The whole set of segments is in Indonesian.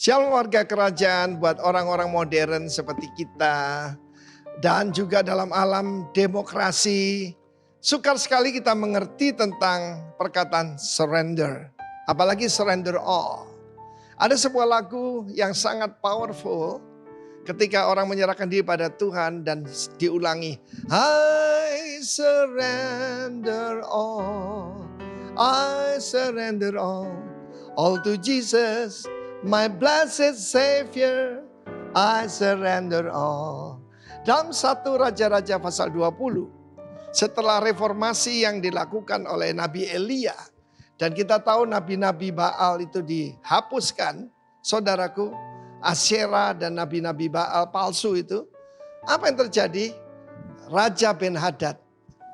Shalom warga kerajaan buat orang-orang modern seperti kita. Dan juga dalam alam demokrasi. Sukar sekali kita mengerti tentang perkataan surrender. Apalagi surrender all. Ada sebuah lagu yang sangat powerful. Ketika orang menyerahkan diri pada Tuhan dan diulangi. I surrender all. I surrender all. All to Jesus. My blessed Savior, I surrender all. Dalam 1 Raja-Raja pasal 20, setelah reformasi yang dilakukan oleh Nabi Elia, dan kita tahu nabi-nabi Baal itu dihapuskan, saudaraku, Asyera dan nabi-nabi Baal palsu itu, apa yang terjadi? Raja Ben-Hadad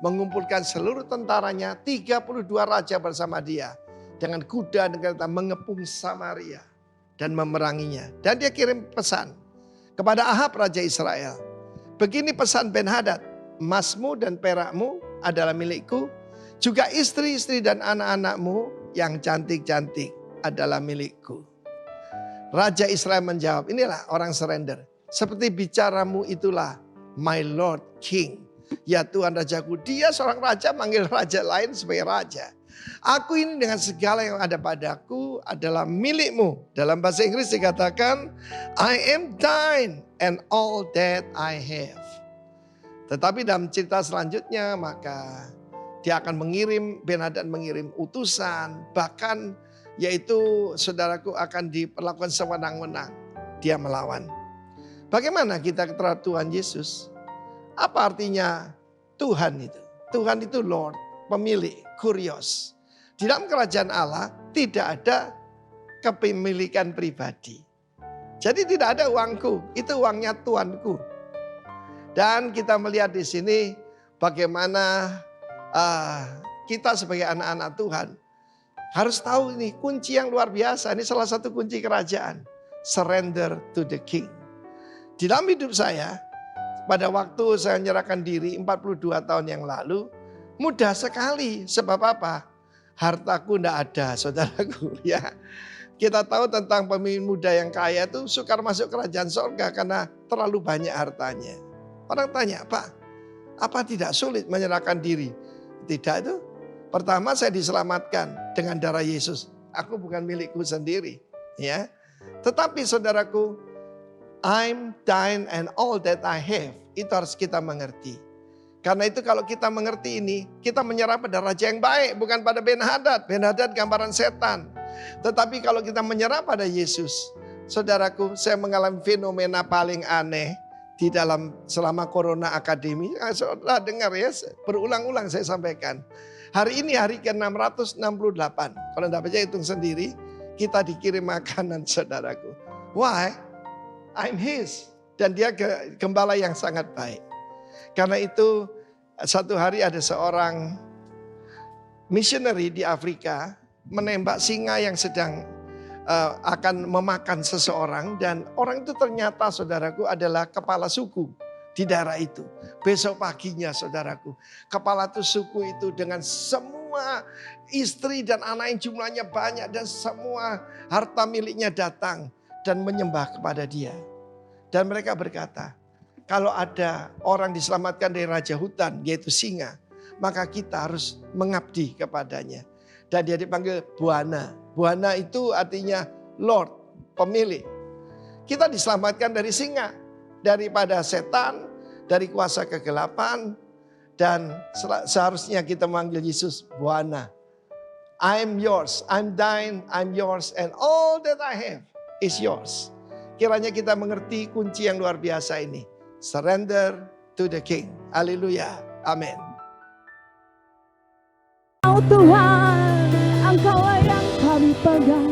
mengumpulkan seluruh tentaranya, 32 raja bersama dia, dengan kuda dan kereta mengepung Samaria. Dan memeranginya. Dan dia kirim pesan kepada Ahab Raja Israel. Begini pesan Ben-Hadad. Emasmu dan perakmu adalah milikku. Juga istri-istri dan anak-anakmu yang cantik-cantik adalah milikku. Raja Israel menjawab, inilah orang surrender. Seperti bicaramu itulah my Lord King. Ya Tuhan Rajaku. Dia seorang raja manggil raja lain sebagai raja. Aku ini dengan segala yang ada padaku adalah milikmu. Dalam bahasa Inggris dikatakan, I am thine and all that I have. Tetapi dalam cerita selanjutnya maka dia akan mengirim, Ben-Hadad mengirim utusan. Bahkan yaitu saudaraku akan diperlakukan sewenang-wenang. Dia melawan. Bagaimana kita terhadap Tuhan Yesus? Apa artinya Tuhan itu? Tuhan itu Lord, pemilik, kurios. Di dalam kerajaan Allah tidak ada kepemilikan pribadi. Jadi tidak ada uangku, itu uangnya Tuanku. Dan kita melihat di sini bagaimana kita sebagai anak-anak Tuhan harus tahu ini kunci yang luar biasa. Ini salah satu kunci kerajaan. Surrender to the King. Di dalam hidup saya, pada waktu saya menyerahkan diri 42 tahun yang lalu, mudah sekali. Sebab apa? Hartaku tidak ada, saudaraku. Ya, kita tahu tentang pemimpin muda yang kaya itu sukar masuk kerajaan surga karena terlalu banyak hartanya. Orang tanya, Pak, apa tidak sulit menyerahkan diri? Tidak itu. Pertama saya diselamatkan dengan darah Yesus. Aku bukan milikku sendiri. Ya, tetapi saudaraku, I'm thine and all that I have. Itu harus kita mengerti. Karena itu kalau kita mengerti ini, kita menyerah pada raja yang baik, bukan pada Ben-Hadad. Ben-Hadad gambaran setan. Tetapi kalau kita menyerah pada Yesus, saudaraku, saya mengalami fenomena paling aneh di dalam selama Corona Academy. Saudara dengar ya, berulang-ulang saya sampaikan. Hari ini hari ke-668. Kalau tidak percaya hitung sendiri, kita dikirim makanan, saudaraku. Why? I'm his. Dan dia gembala yang sangat baik. Karena itu satu hari ada seorang missionary di Afrika menembak singa yang sedang akan memakan seseorang. Dan orang itu ternyata saudaraku adalah kepala suku di daerah itu. Besok paginya saudaraku, kepala suku itu dengan semua istri dan anak yang jumlahnya banyak dan semua harta miliknya datang dan menyembah kepada dia. Dan mereka berkata, kalau ada orang diselamatkan dari raja hutan, yaitu singa, maka kita harus mengabdi kepadanya. Dan dia dipanggil Buana. Buana itu artinya Lord, pemilik. Kita diselamatkan dari singa, daripada setan, dari kuasa kegelapan. Dan seharusnya kita memanggil Yesus Buana. I'm yours, I'm thine, I'm yours, and all that I have is yours. Kiranya kita mengerti kunci yang luar biasa ini. Surrender to the King. Haleluya. Amin. Oh Tuhan, Engkau yang kami pegang.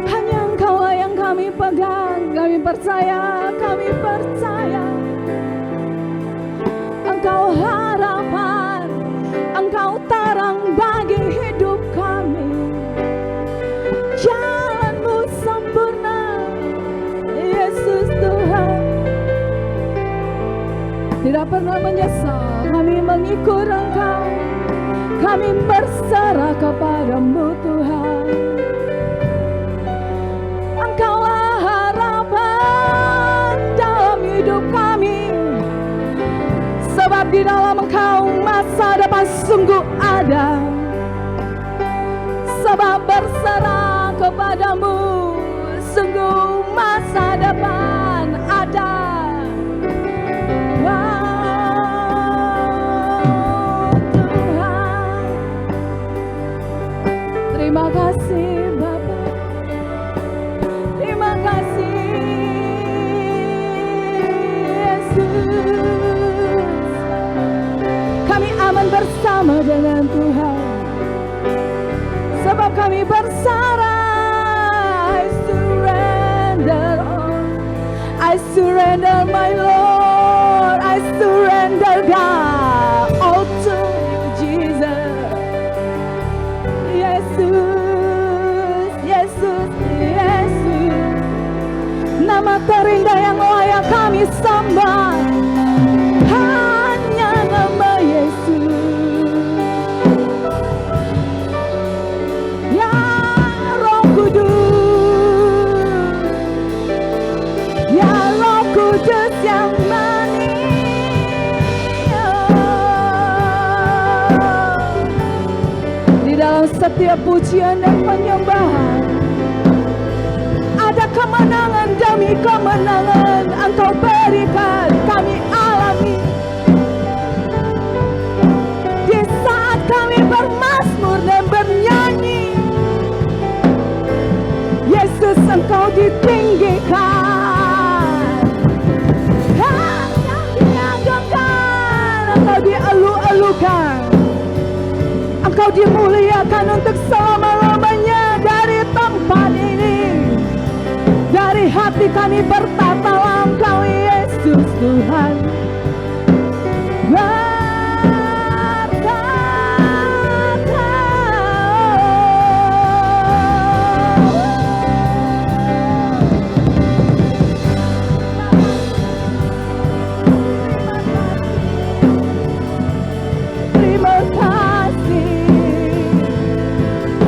Hanya Engkau yang kami pegang. Kami percaya, kami percaya. Engkau harapan, Engkau terang bagi hidup kami. Jalanmu sempurna, Yesus Tuhan. Tidak pernah menyesal kami mengikut Engkau. Kami berserah kepadamu Tuhan. Sebab di dalam Engkau masa depan sungguh ada. Sebab berserah kepadamu sungguh masa depan ada. Wow, Tuhan, terima kasih Bapa, terima kasih Yesus. Kami aman bersama dengan Tuhan, sebab kami berserah. I surrender all, I surrender my Lord, I surrender God, all to you Jesus. Yesus, Yesus, Yesus, nama terindah yang layak kami sembah, hanya nama Yesus. Ya Roh Kudus, ya Roh Kudus yang di dalam setiap pujian dan penyembahan ada kemenangan demi kemenangan Engkau berikan kami alami. Di saat kami bermazmur dan bernyanyi, Yesus Engkau ditinggikan, Engkau diagungkan, Engkau dielu-elukan, Engkau dimuliakan untuk selama-lamanya. Dari tempat ini, dari hati kami bertata Engkau Yesus Tuhan.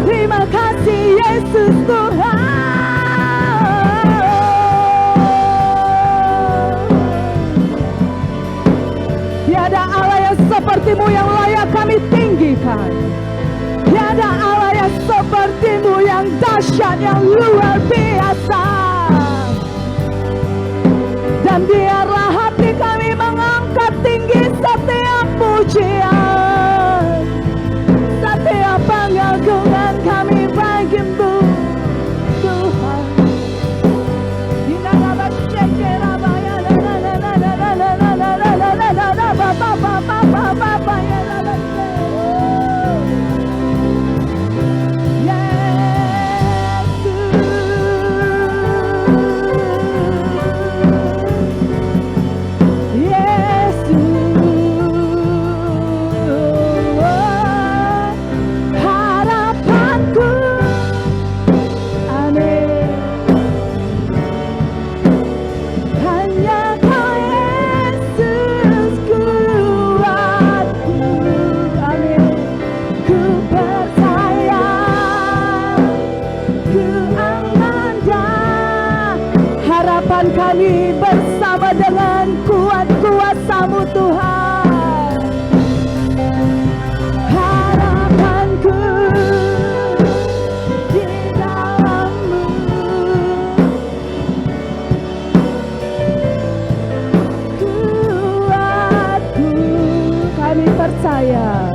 Terima kasih Yesus Tuhan. Tiada Allah yang sepertimu yang layak kami tinggikan. Tiada Allah yang sepertimu yang dahsyat, yang luar biasa. Dan biarlah hati kami mengangkat tinggi setiap pujian, setiap pengagungan kami bagimu Tuhan. Kami bersama dengan kuat kuasa-Mu Tuhan. Harapanku di dalam-Mu, kuatku kami percaya.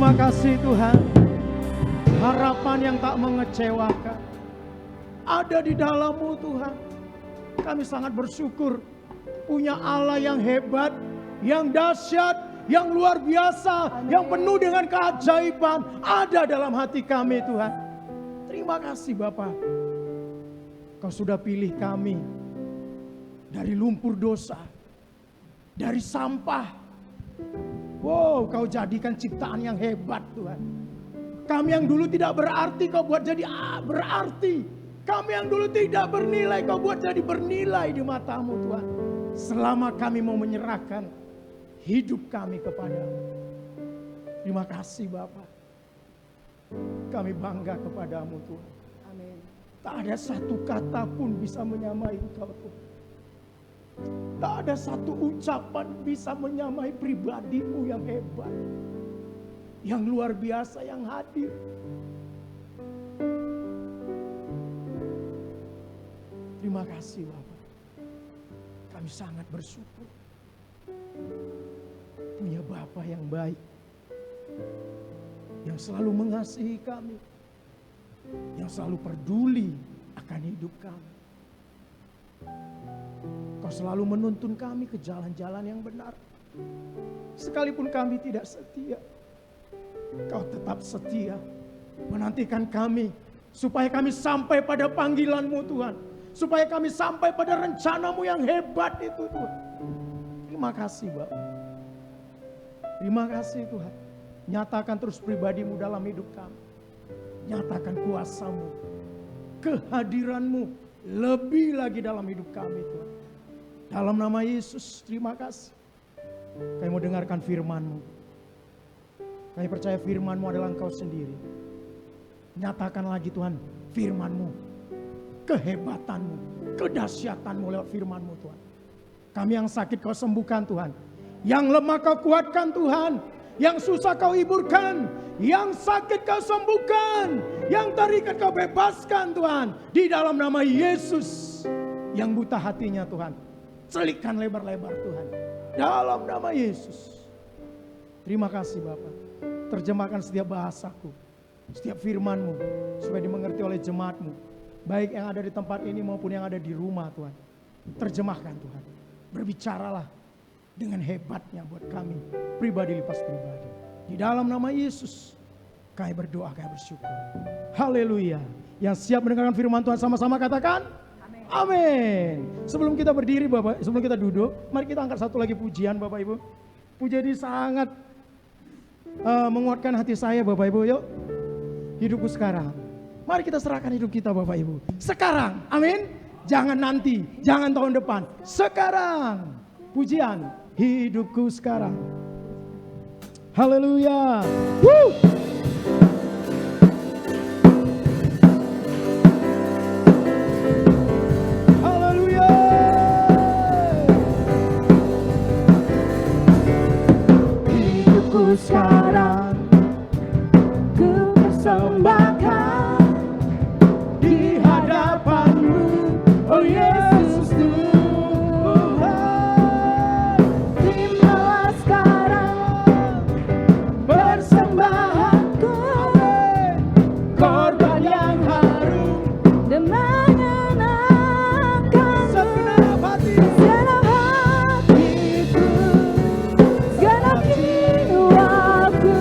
Terima kasih Tuhan. Harapan yang tak mengecewakan ada di dalam-Mu Tuhan. Kami sangat bersyukur punya Allah yang hebat, yang dahsyat, yang luar biasa, yang penuh dengan keajaiban ada dalam hati kami Tuhan. Terima kasih Bapa. Kau sudah pilih kami dari lumpur dosa, dari sampah. Wow, Kau jadikan ciptaan yang hebat Tuhan. Kami yang dulu tidak berarti Kau buat jadi berarti. Kami yang dulu tidak bernilai Kau buat jadi bernilai di mata-Mu Tuhan. Selama kami mau menyerahkan hidup kami kepadamu. Terima kasih Bapa. Kami bangga kepadamu Tuhan. Amin. Tak ada satu kata pun bisa menyamai Engkau Tuhan. Tak ada satu ucapan bisa menyamai pribadi-Mu yang hebat. Yang luar biasa yang hadir. Terima kasih Bapak. Kami sangat bersyukur. Punya Bapa yang baik. Yang selalu mengasihi kami. Yang selalu peduli akan hidup kami. Kau selalu menuntun kami ke jalan-jalan yang benar. Sekalipun kami tidak setia, Kau tetap setia menantikan kami supaya kami sampai pada panggilan-Mu Tuhan. Supaya kami sampai pada rencana-Mu yang hebat itu Tuhan. Terima kasih Bapak. Terima kasih Tuhan. Nyatakan terus pribadi-Mu dalam hidup kami. Nyatakan kuasa-Mu, kehadiran-Mu lebih lagi dalam hidup kami Tuhan. Dalam nama Yesus, terima kasih. Kami mau dengarkan firman-Mu. Kami percaya firman-Mu adalah Engkau sendiri. Nyatakan lagi Tuhan firman-Mu, kehebatan-Mu, kedahsyatan-Mu lewat firman-Mu Tuhan. Kami yang sakit Kau sembuhkan Tuhan. Yang lemah Kau kuatkan Tuhan. Yang susah Kau hiburkan. Yang sakit Kau sembuhkan. Yang terikat Kau bebaskan Tuhan. Di dalam nama Yesus. Yang buta hatinya Tuhan, celikkan lebar-lebar Tuhan. Dalam nama Yesus. Terima kasih Bapak. Terjemahkan setiap bahasaku, setiap firman-Mu, supaya dimengerti oleh jemaat-Mu. Baik yang ada di tempat ini maupun yang ada di rumah Tuhan. Terjemahkan Tuhan. Berbicaralah dengan hebatnya buat kami. Pribadi lepas pribadi. Di dalam nama Yesus. Kami berdoa, kami bersyukur. Haleluya. Yang siap mendengarkan firman Tuhan sama-sama katakan. Amin. Sebelum kita berdiri Bapak, sebelum kita duduk, mari kita angkat satu lagi pujian Bapak Ibu. Pujian ini sangat menguatkan hati saya Bapak Ibu. Yuk, hidupku sekarang. Mari kita serahkan hidup kita Bapak Ibu. Sekarang, amin. Jangan nanti, jangan tahun depan. Sekarang, pujian hidupku sekarang. Haleluya. Woo! Sekarang ku persembahkan di hadapan-Mu, oh Yesus Tuhan. Terimalah sekarang persembahanku, korban yang harum dan menyenangkan segenap hatiku, segenap jiwaku.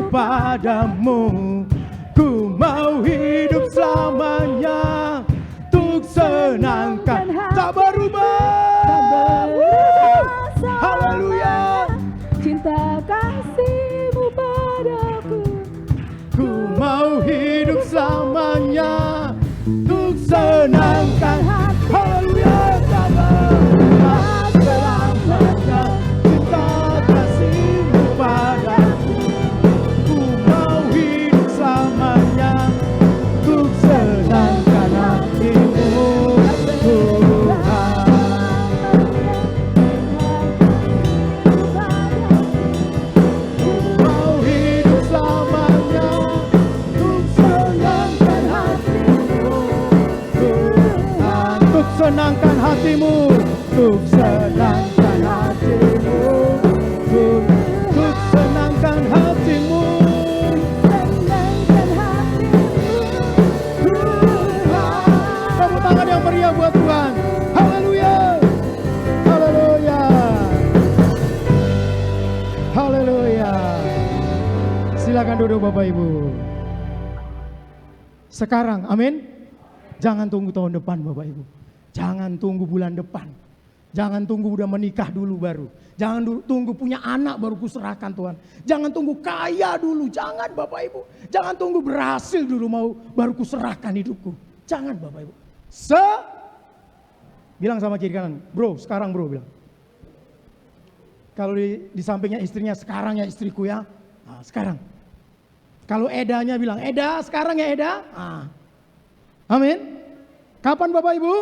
padamu. Ku mau hidup selamanya untuk senangkan, tak berubah. Haleluya. Cinta kasih-Mu padaku. Ku mau hidup selamanya untuk senangkan hati. Haleluya. Tak berubah selamanya cinta kasih-Mu padaku. Ku mau hidup selamanya untuk senangkan hati-Mu, Tuhan. Mau hidup selamanya untuk senangkan hati-Mu, Tuhan. Untuk senangkan hatimu, untuk senangkan hatimu, untuk senangkan hatimu, Senangkan hatimu, Tuhan. tepuk tangan yang meriah buat Tuhan. Haleluya, haleluya, haleluya. Silakan duduk Bapak Ibu. Sekarang, amin. Jangan tunggu tahun depan Bapak Ibu. Jangan tunggu bulan depan. Jangan tunggu udah menikah dulu baru. Jangan tunggu punya anak baru kuserahkan Tuhan. Jangan tunggu kaya dulu. Jangan Bapak Ibu. Jangan tunggu berhasil dulu baru kuserahkan hidupku. Jangan Bapak Ibu. Bilang sama kiri kanan, bro sekarang bro bilang. Kalau di sampingnya istrinya, sekarang ya istriku ya. Nah, sekarang. Kalau Edanya bilang, Eda sekarang ya Eda. Nah. Amin. Kapan Bapak Ibu?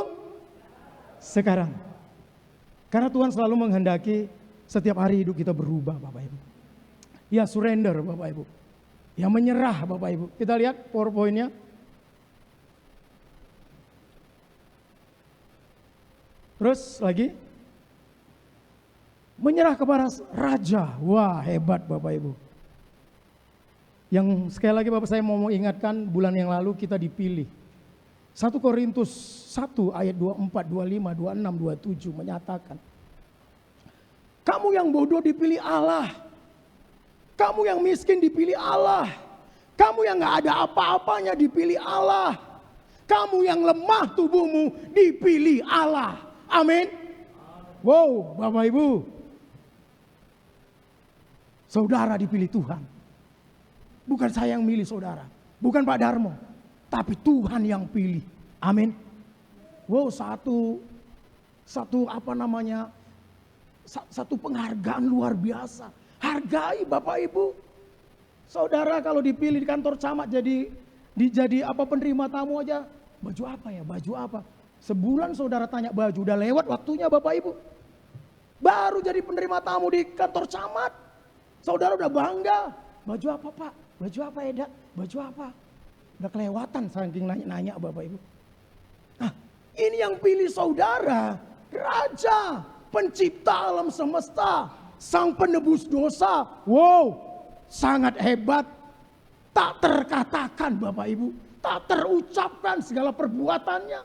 Sekarang. Karena Tuhan selalu menghendaki setiap hari hidup kita berubah Bapak Ibu. Ya surrender Bapak Ibu. Ya menyerah Bapak Ibu. Kita lihat PowerPoint-nya. Terus lagi. Menyerah kepada Raja. Wah hebat Bapak Ibu. Yang sekali lagi Bapak saya mau ingatkan bulan yang lalu kita dipilih. 1 Korintus 1 ayat 24, 25, 26, 27 menyatakan. Kamu yang bodoh dipilih Allah. Kamu yang miskin dipilih Allah. Kamu yang gak ada apa-apanya dipilih Allah. Kamu yang lemah tubuhmu dipilih Allah. Amin. Wow Bapak Ibu. Saudara dipilih Tuhan. Bukan saya yang milih saudara. Bukan Pak Darmo. Tapi Tuhan yang pilih. Amin. Wow, satu penghargaan luar biasa. Hargai Bapak Ibu. Saudara kalau dipilih di kantor camat jadi penerima tamu aja. Baju apa ya? Baju apa? Sebulan saudara tanya baju, udah lewat waktunya Bapak Ibu. Baru jadi penerima tamu di kantor camat. Saudara udah bangga. Baju apa Pak? Baju apa Eda? Baju apa? Udah kelewatan saking nanya-nanya Bapak Ibu. Nah ini yang pilih saudara. Raja, pencipta alam semesta, sang penebus dosa. Wow, sangat hebat. Tak terkatakan Bapak Ibu. Tak terucapkan segala perbuatannya.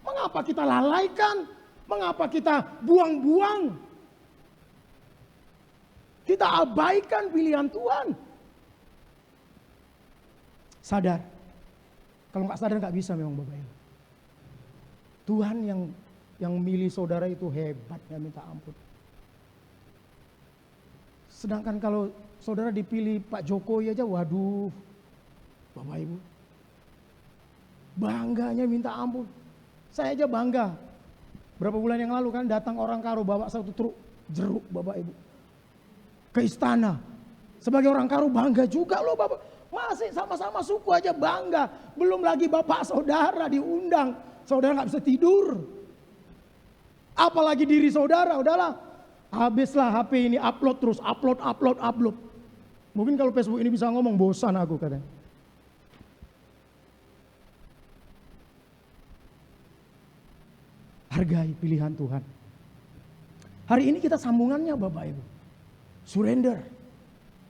Mengapa kita lalaikan? Mengapa kita buang-buang? Kita abaikan pilihan Tuhan. Sadar. Kalau nggak sadar nggak bisa memang Bapak Ibu. Tuhan yang milih saudara itu hebat ya minta ampun. Sedangkan kalau saudara dipilih Pak Jokowi aja waduh Bapak Ibu. Bangganya minta ampun. Saya aja bangga. Berapa bulan yang lalu kan datang orang karo bawa satu truk jeruk Bapak Ibu. Ke istana. Sebagai orang karo bangga juga loh Bapak. Masih sama-sama suku aja bangga. Belum lagi bapak saudara diundang. Saudara gak bisa tidur. Apalagi diri saudara, udahlah. Habislah HP ini upload terus, upload. Mungkin kalau Facebook ini bisa ngomong bosan aku katanya. Hargai pilihan Tuhan. Hari ini kita sambungannya Bapak Ibu. Surrender.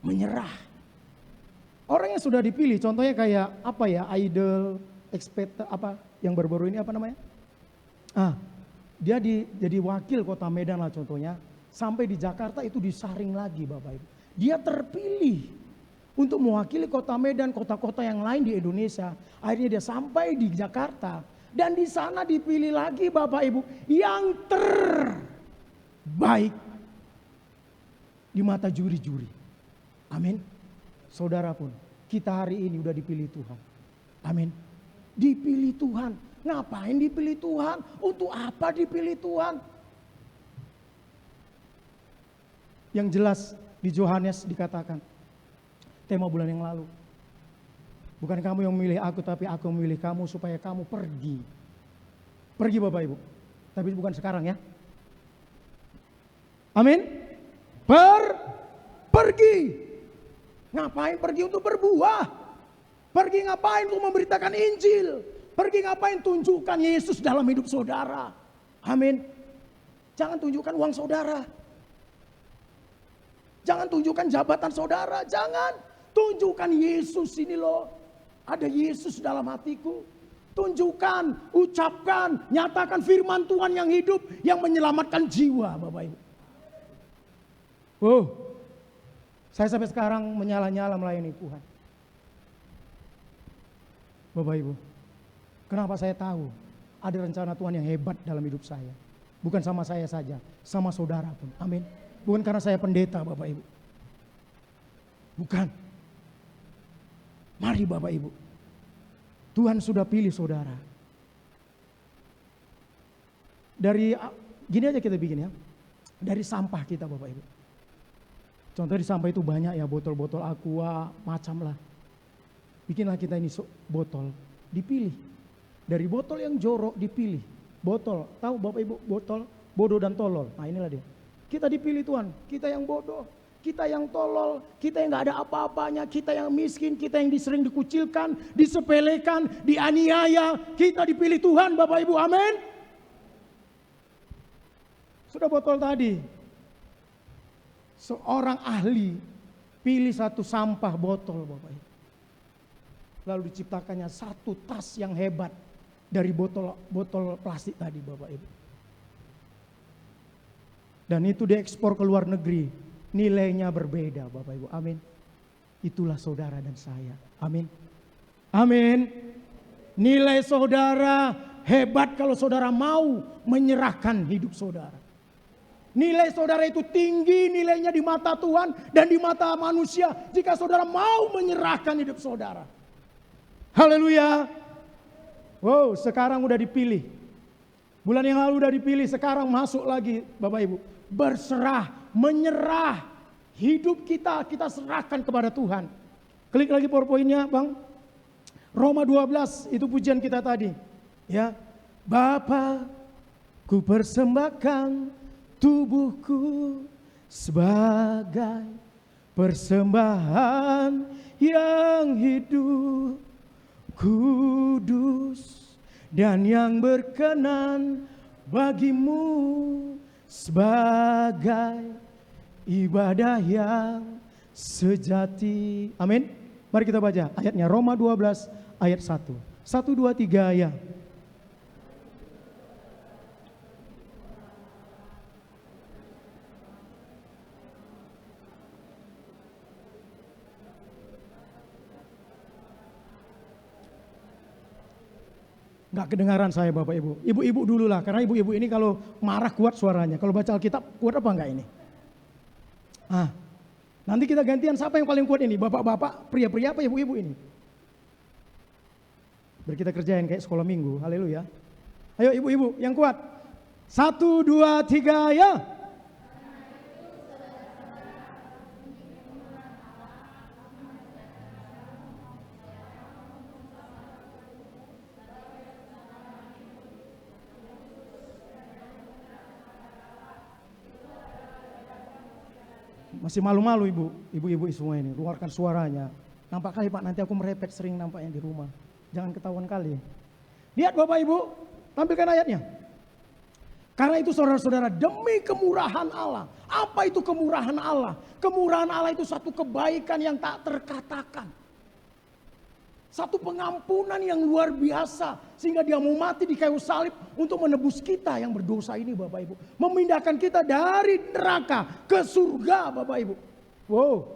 Menyerah. Orang yang sudah dipilih, contohnya kayak apa ya, idol, apa yang baru-baru ini apa namanya? Dia jadi wakil kota Medan lah contohnya. Sampai di Jakarta itu disaring lagi Bapak Ibu. Dia terpilih untuk mewakili kota Medan, kota-kota yang lain di Indonesia. Akhirnya dia sampai di Jakarta. Dan di sana dipilih lagi Bapak Ibu yang terbaik di mata juri-juri. Amin. Saudara pun, kita hari ini udah dipilih Tuhan. Amin. Dipilih Tuhan. Ngapain dipilih Tuhan? Untuk apa dipilih Tuhan? Yang jelas di Yohanes dikatakan, tema bulan yang lalu. Bukan kamu yang memilih aku, tapi aku memilih kamu supaya kamu pergi. Pergi Bapak Ibu. Tapi bukan sekarang ya. Amin. Pergi. Ngapain pergi? Untuk berbuah. Pergi ngapain? Untuk memberitakan Injil. Pergi ngapain? Tunjukkan Yesus dalam hidup saudara. Amin. Jangan tunjukkan uang saudara. Jangan tunjukkan jabatan saudara. Jangan. Tunjukkan Yesus ini loh. Ada Yesus dalam hatiku. Tunjukkan, ucapkan, nyatakan firman Tuhan yang hidup, yang menyelamatkan jiwa Bapak Ibu. Saya sampai sekarang menyala-nyala melayani Tuhan. Bapak Ibu, kenapa saya tahu ada rencana Tuhan yang hebat dalam hidup saya. Bukan sama saya saja, sama saudara pun. Amin. Bukan karena saya pendeta Bapak Ibu. Bukan. Mari Bapak Ibu. Tuhan sudah pilih saudara. Dari gini aja kita bikin ya. Dari sampah kita Bapak Ibu. Contoh di sampah itu banyak ya, botol-botol aqua, macam lah. Bikinlah kita ini botol, dipilih. Dari botol yang jorok dipilih. Botol, tahu Bapak Ibu botol, bodoh dan tolol. Nah inilah dia. Kita dipilih Tuhan, kita yang bodoh, kita yang tolol, kita yang gak ada apa-apanya, kita yang miskin, kita yang sering dikucilkan, disepelekan, dianiaya. Kita dipilih Tuhan Bapak Ibu, amin. Sudah botol tadi. Seorang ahli pilih satu sampah botol Bapak Ibu. Lalu diciptakannya satu tas yang hebat dari botol plastik tadi Bapak Ibu. Dan itu diekspor ke luar negeri. Nilainya berbeda Bapak Ibu. Amin. Itulah saudara dan saya. Amin. Amin. Nilai saudara hebat kalau saudara mau menyerahkan hidup saudara. Nilai saudara itu tinggi nilainya di mata Tuhan dan di mata manusia jika saudara mau menyerahkan hidup saudara. Haleluya. Wow, sekarang udah dipilih. Bulan yang lalu udah dipilih, sekarang masuk lagi Bapak Ibu. Berserah, menyerah. Hidup kita serahkan kepada Tuhan. Klik lagi PowerPoint-nya Bang. Roma 12 itu pujian kita tadi. Ya, Bapa, ku persembahkan tubuhku sebagai persembahan yang hidup, kudus dan yang berkenan bagimu, sebagai ibadah yang sejati. Amin. Mari kita baca ayatnya, Roma 12 ayat 1. 1, 2, 3 ya. Nggak kedengaran saya Bapak Ibu. Ibu-ibu dulu lah, karena ibu-ibu ini kalau marah kuat suaranya. Kalau baca Alkitab kuat apa enggak ini? Nanti kita gantian siapa yang paling kuat ini? Bapak-bapak, pria-pria apa ibu-ibu ini? Biar kita kerjain kayak sekolah minggu, haleluya. Ayo ibu-ibu yang kuat. 1, 2, 3 ya. Masih malu-malu ibu-ibu semua ini, keluarkan suaranya. Nampak kali Pak, nanti aku merepet sering nampaknya di rumah. Jangan ketahuan kali. Lihat Bapak Ibu, tampilkan ayatnya. Karena itu saudara-saudara, demi kemurahan Allah. Apa itu kemurahan Allah? Kemurahan Allah itu satu kebaikan yang tak terkatakan. Satu pengampunan yang luar biasa. Sehingga dia mau mati di kayu salib untuk menebus kita yang berdosa ini Bapak Ibu. Memindahkan kita dari neraka ke surga Bapak Ibu. Wow.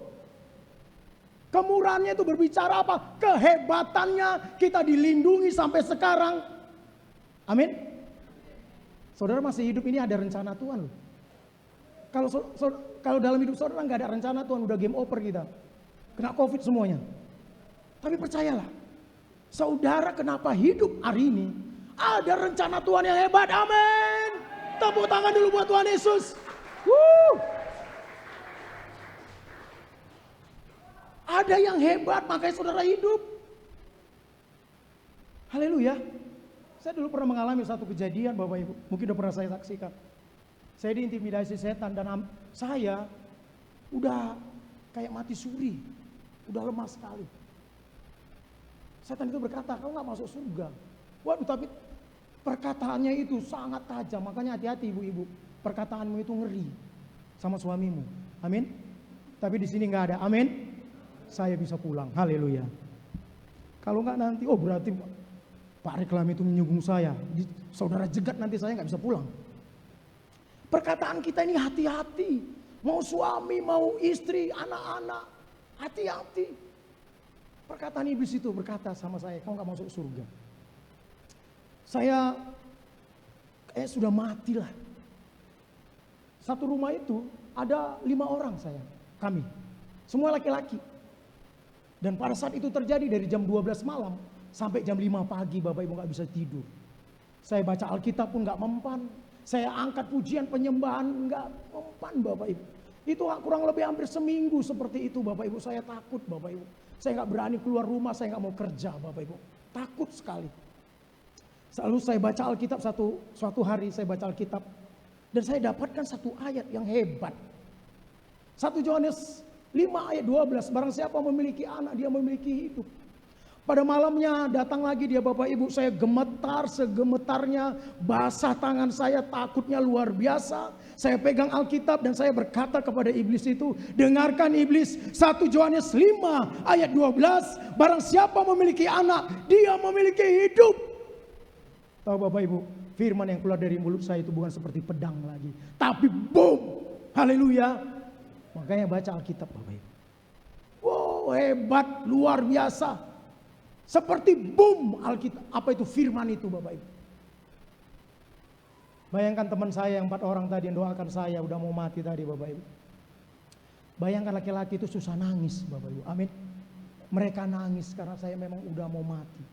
Kemurahannya itu berbicara apa? Kehebatannya kita dilindungi sampai sekarang. Amin. Saudara masih hidup ini ada rencana Tuhan loh. Kalau dalam hidup saudara nggak ada rencana Tuhan, udah game over kita. Kena COVID semuanya. Tapi percayalah, saudara kenapa hidup hari ini? Ada rencana Tuhan yang hebat. Amin. Tepuk tangan dulu buat Tuhan Yesus. Ada yang hebat, makanya saudara hidup. Haleluya. Saya dulu pernah mengalami satu kejadian Bapak Ibu. Mungkin udah pernah saya saksikan. Saya diintimidasi setan dan saya udah kayak mati suri. Udah lemah sekali. Setan itu berkata, kau gak masuk surga. Waduh, tapi perkataannya itu sangat tajam. Makanya hati-hati ibu-ibu. Perkataanmu itu ngeri sama suamimu. Amin. Tapi di sini gak ada. Amin. Saya bisa pulang. Haleluya. Kalau nggak nanti, berarti Pak Reklam itu menyinggung saya. Saudara jegat nanti saya nggak bisa pulang. Perkataan kita ini hati-hati. Mau suami, mau istri, anak-anak. Hati-hati. Perkataan iblis itu berkata sama saya, kau nggak masuk surga. Saya sudah mati lah. Satu rumah itu ada 5 orang kami. Semua laki-laki. Dan pada saat itu terjadi dari jam 12 malam sampai jam 5 pagi Bapak Ibu gak bisa tidur. Saya baca Alkitab pun gak mempan. Saya angkat pujian penyembahan gak mempan Bapak Ibu. Itu kurang lebih hampir seminggu seperti itu Bapak Ibu. Saya takut Bapak Ibu. Saya gak berani keluar rumah, saya gak mau kerja Bapak Ibu. Takut sekali. Lalu saya baca Alkitab suatu hari saya baca Alkitab. Dan saya dapatkan satu ayat yang hebat. 1 Yohanes 5 ayat 12, barang siapa memiliki anak, dia memiliki hidup. Pada malamnya datang lagi dia Bapak Ibu, saya gemetar segemetarnya, basah tangan saya, takutnya luar biasa. Saya pegang Alkitab dan saya berkata kepada iblis itu, dengarkan iblis, 1 Yohanes 5 ayat 12, barang siapa memiliki anak, dia memiliki hidup. Tahu Bapak Ibu, firman yang keluar dari mulut saya itu bukan seperti pedang lagi, tapi boom, haleluya. Makanya baca Alkitab Bapak Ibu. Wow, hebat, luar biasa. Seperti boom Alkitab. Apa itu firman itu Bapak Ibu? Bayangkan teman saya yang 4 orang tadi yang doakan saya udah mau mati tadi Bapak Ibu. Bayangkan laki-laki itu susah nangis Bapak Ibu. Amin. Mereka nangis karena saya memang udah mau mati.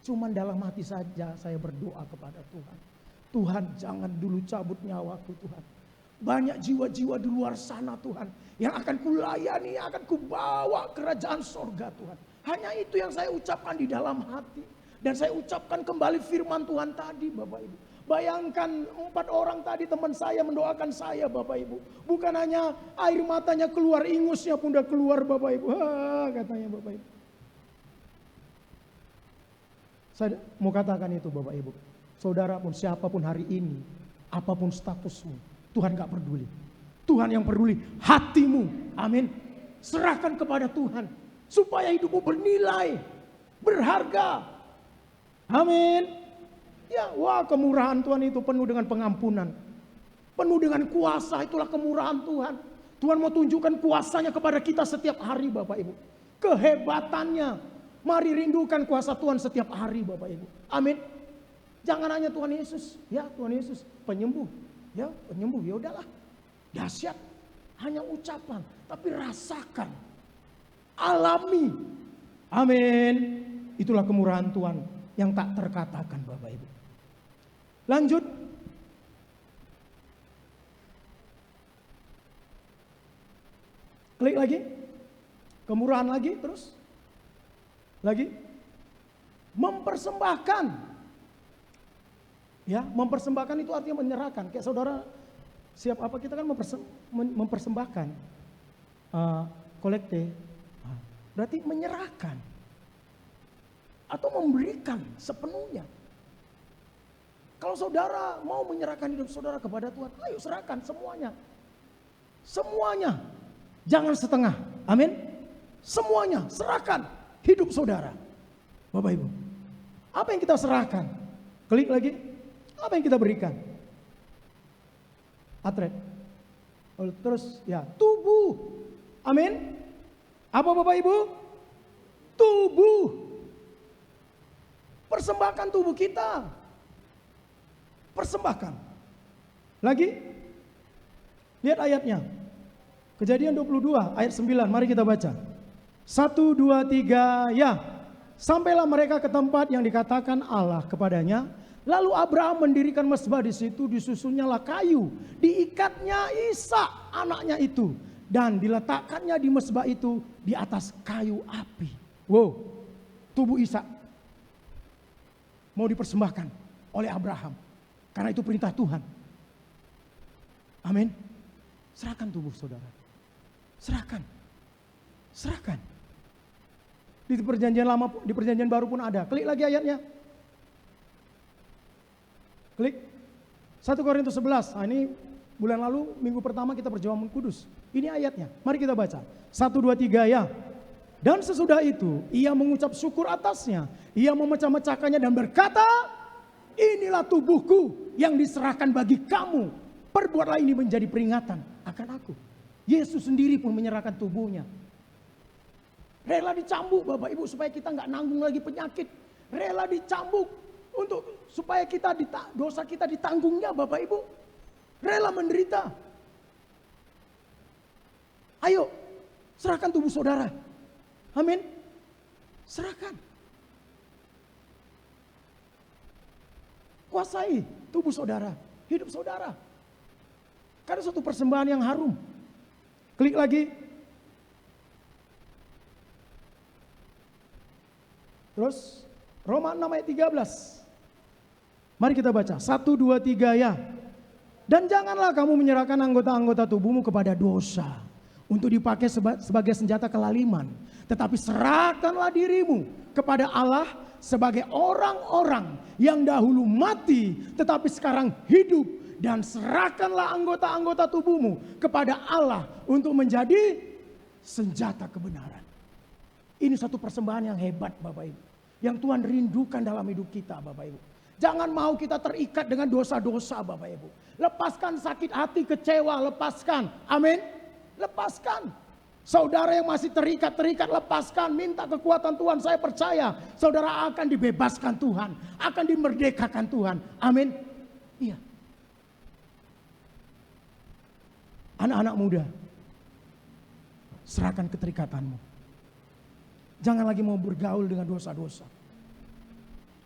Cuman dalam hati saja saya berdoa kepada Tuhan. Tuhan jangan dulu cabut nyawaku Tuhan. Banyak jiwa-jiwa di luar sana Tuhan, yang akan kulayani, yang akan kubawa kerajaan sorga Tuhan. Hanya itu yang saya ucapkan di dalam hati. Dan saya ucapkan kembali firman Tuhan tadi Bapak Ibu. Bayangkan 4 orang tadi teman saya mendoakan saya Bapak Ibu. Bukan hanya air matanya keluar, ingusnya pun udah keluar Bapak Ibu. Katanya Bapak Ibu. Saya mau katakan itu Bapak Ibu. Saudara pun siapapun hari ini, apapun statusmu, Tuhan gak peduli. Tuhan yang peduli hatimu. Amin. Serahkan kepada Tuhan. Supaya hidupmu bernilai. Berharga. Amin. Ya, kemurahan Tuhan itu penuh dengan pengampunan. Penuh dengan kuasa, itulah kemurahan Tuhan. Tuhan mau tunjukkan kuasanya kepada kita setiap hari Bapak Ibu. Kehebatannya. Mari rindukan kuasa Tuhan setiap hari Bapak Ibu. Amin. Jangan hanya Tuhan Yesus. Ya, Tuhan Yesus penyembuh. Ya, penyembuh, ya udahlah. Dahsyat. Hanya ucapan, tapi rasakan. Alami. Amin. Itulah kemurahan Tuhan yang tak terkatakan Bapak Ibu. Lanjut. Klik lagi. Kemurahan lagi, terus. Lagi. Mempersembahkan. Ya, mempersembahkan itu artinya menyerahkan. Kayak saudara siap apa, kita kan mempersembahkan kolekte. Berarti menyerahkan atau memberikan sepenuhnya. Kalau saudara mau menyerahkan hidup saudara kepada Tuhan, ayo serahkan semuanya. Semuanya. Jangan setengah. Amin. Semuanya serahkan hidup saudara. Bapak Ibu. Apa yang kita serahkan? Klik lagi. Apa yang kita berikan? Atret. Terus ya tubuh. Amin. Apa Bapak Ibu? tubuh. Persembahkan tubuh kita. Persembahkan. Lagi, lihat ayatnya. Kejadian 22 ayat 9, mari kita baca. 1, 2, 3, ya. Sampailah mereka ke tempat yang dikatakan Allah kepadanya. Lalu Abraham mendirikan mezbah di situ, disusunnya kayu, diikatnya Ishak anaknya itu, dan diletakkannya di mezbah itu di atas kayu api. Wow, tubuh Ishak mau dipersembahkan oleh Abraham, karena itu perintah Tuhan. Amin. Serahkan tubuh saudara, serahkan, serahkan. Di perjanjian lama, di perjanjian baru pun ada. Klik lagi ayatnya. Klik 1 Korintus 11. Nah, ini bulan lalu minggu pertama kita perjamuan kudus. Ini ayatnya. Mari kita baca. 1, 2, 3 ya. Dan sesudah itu ia mengucap syukur atasnya. Ia memecah-mecahkannya dan berkata, inilah tubuhku yang diserahkan bagi kamu. Perbuatlah ini menjadi peringatan akan aku. Yesus sendiri pun menyerahkan tubuhnya. Rela dicambuk Bapak Ibu supaya kita nggak nanggung lagi penyakit. Rela dicambuk untuk supaya kita dosa kita ditanggungnya Bapak Ibu. Rela menderita. Ayo, serahkan tubuh saudara. Amin. Serahkan. Kuasai tubuh saudara, hidup saudara. Karena suatu persembahan yang harum. Klik lagi. Terus Roma 6 ayat 13. Mari kita baca. 1, 2, 3 ya. Dan janganlah kamu menyerahkan anggota-anggota tubuhmu kepada dosa untuk dipakai sebagai senjata kelaliman. Tetapi serahkanlah dirimu kepada Allah sebagai orang-orang yang dahulu mati tetapi sekarang hidup. Dan serahkanlah anggota-anggota tubuhmu kepada Allah untuk menjadi senjata kebenaran. Ini satu persembahan yang hebat Bapak Ibu. Yang Tuhan rindukan dalam hidup kita Bapak Ibu. Jangan mau kita terikat dengan dosa-dosa Bapak Ibu. Lepaskan sakit hati, kecewa, lepaskan. Amin. Lepaskan. Saudara yang masih terikat, lepaskan. Minta kekuatan Tuhan, saya percaya. Saudara akan dibebaskan Tuhan. Akan dimerdekakan Tuhan. Amin. Iya. Anak-anak muda. Serahkan keterikatanmu. Jangan lagi mau bergaul dengan dosa-dosa.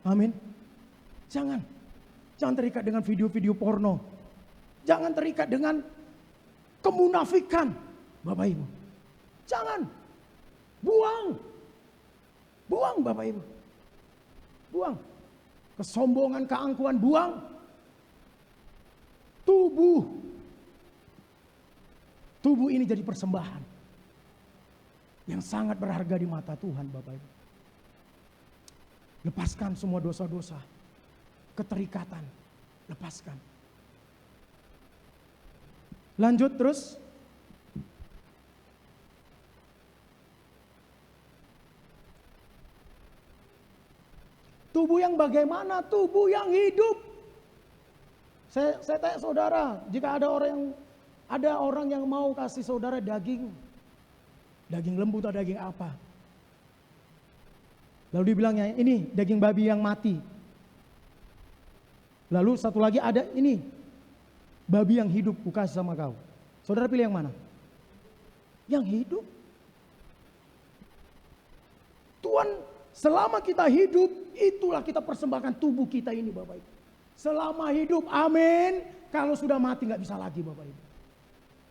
Amin. Jangan terikat dengan video-video porno. Jangan terikat dengan kemunafikan. Bapak Ibu. Jangan. Buang. Buang Bapak Ibu. Buang. Kesombongan, keangkuhan, buang. Tubuh ini jadi persembahan yang sangat berharga di mata Tuhan Bapak Ibu. Lepaskan semua dosa-dosa, keterikatan, lepaskan. Lanjut terus. Tubuh yang bagaimana? Tubuh yang hidup. Saya tanya saudara, jika ada orang yang mau kasih saudara daging lembu atau daging apa? Lalu dibilangnya ini daging babi yang mati. Lalu satu lagi ada ini babi yang hidup kukas sama kau. Saudara pilih yang mana? Yang hidup. Tuhan selama kita hidup itulah kita persembahkan tubuh kita ini Bapak Ibu. Selama hidup amin. Kalau sudah mati gak bisa lagi Bapak Ibu.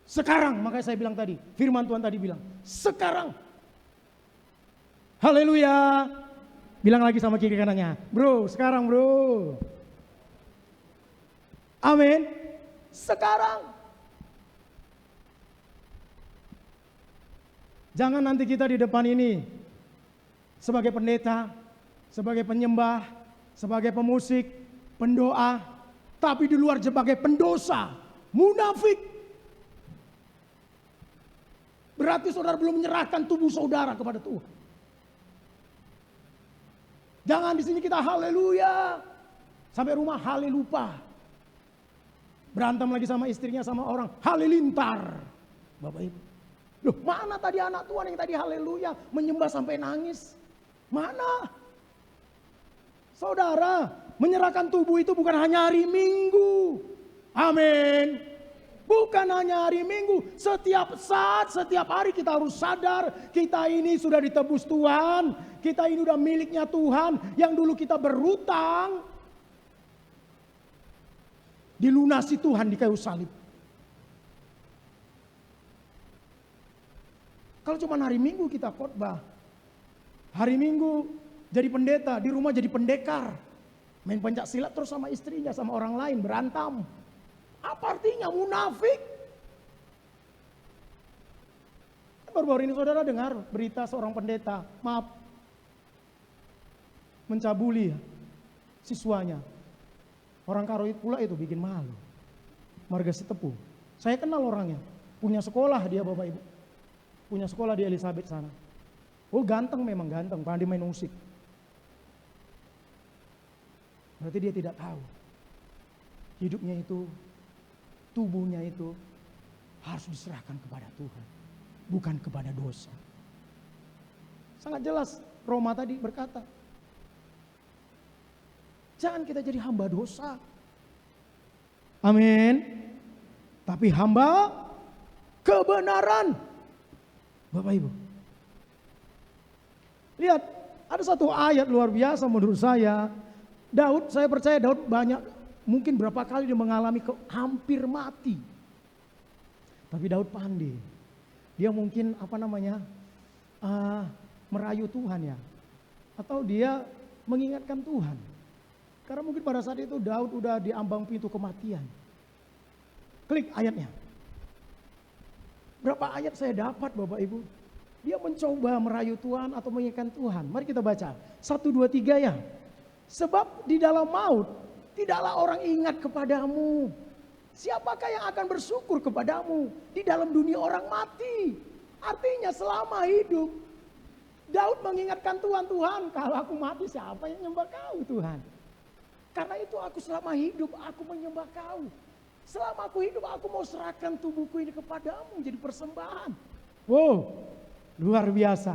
Sekarang, makanya saya bilang tadi, firman Tuhan tadi bilang, sekarang. Haleluya. Bilang lagi sama kiri kanannya, bro, sekarang bro. Amin. Sekarang. Jangan nanti kita di depan ini, sebagai pendeta, sebagai penyembah, sebagai pemusik, pendoa, tapi di luar sebagai pendosa, munafik. Berarti saudara belum menyerahkan tubuh saudara kepada Tuhan. Jangan di sini kita haleluya. Sampai rumah halelupa. Berantem lagi sama istrinya sama orang. Halilintar. Bapak Ibu. Loh mana tadi anak Tuhan yang tadi haleluya. Menyembah sampai nangis. Mana? Saudara, menyerahkan tubuh itu bukan hanya hari Minggu. Amin. Bukan hanya hari Minggu, setiap saat, setiap hari kita harus sadar kita ini sudah ditebus Tuhan. Kita ini udah miliknya Tuhan. Yang dulu kita berhutang, dilunasi Tuhan di kayu salib. Kalau cuma hari Minggu kita khotbah, hari Minggu jadi pendeta, di rumah jadi pendekar, main pencak silat terus sama istrinya, sama orang lain berantem. Apa artinya munafik? Baru-baru ini saudara dengar berita seorang pendeta, mencabuli siswanya. Orang Karoit pula itu bikin malu. Marga Sitepu. Saya kenal orangnya, punya sekolah dia Bapak Ibu. Punya sekolah di Elizabeth sana. Oh ganteng, memang ganteng, pandai main musik. Berarti dia tidak tahu. Hidupnya itu, tubuhnya itu harus diserahkan kepada Tuhan. Bukan kepada dosa. Sangat jelas Roma tadi berkata, jangan kita jadi hamba dosa. Amin. Tapi hamba kebenaran. Bapak Ibu. Lihat, ada satu ayat luar biasa menurut saya. Daud, saya percaya Daud banyak, mungkin berapa kali dia mengalami hampir mati. Tapi Daud pandai. Dia mungkin merayu Tuhan ya. Atau dia mengingatkan Tuhan. Karena mungkin pada saat itu Daud udah di ambang pintu kematian. Klik ayatnya. Berapa ayat saya dapat Bapak Ibu. Dia mencoba merayu Tuhan atau mengingatkan Tuhan. Mari kita baca. 1, 2, 3 ya. Sebab di dalam maut tidaklah orang ingat kepadamu. Siapakah yang akan bersyukur kepadamu? Di dalam dunia orang mati. Artinya selama hidup Daud mengingatkan Tuhan, Tuhan kalau aku mati siapa yang nyembah kau Tuhan? Karena itu aku selama hidup aku menyembah kau. Selama aku hidup aku mau serahkan tubuhku ini kepadamu jadi persembahan. Wow, luar biasa.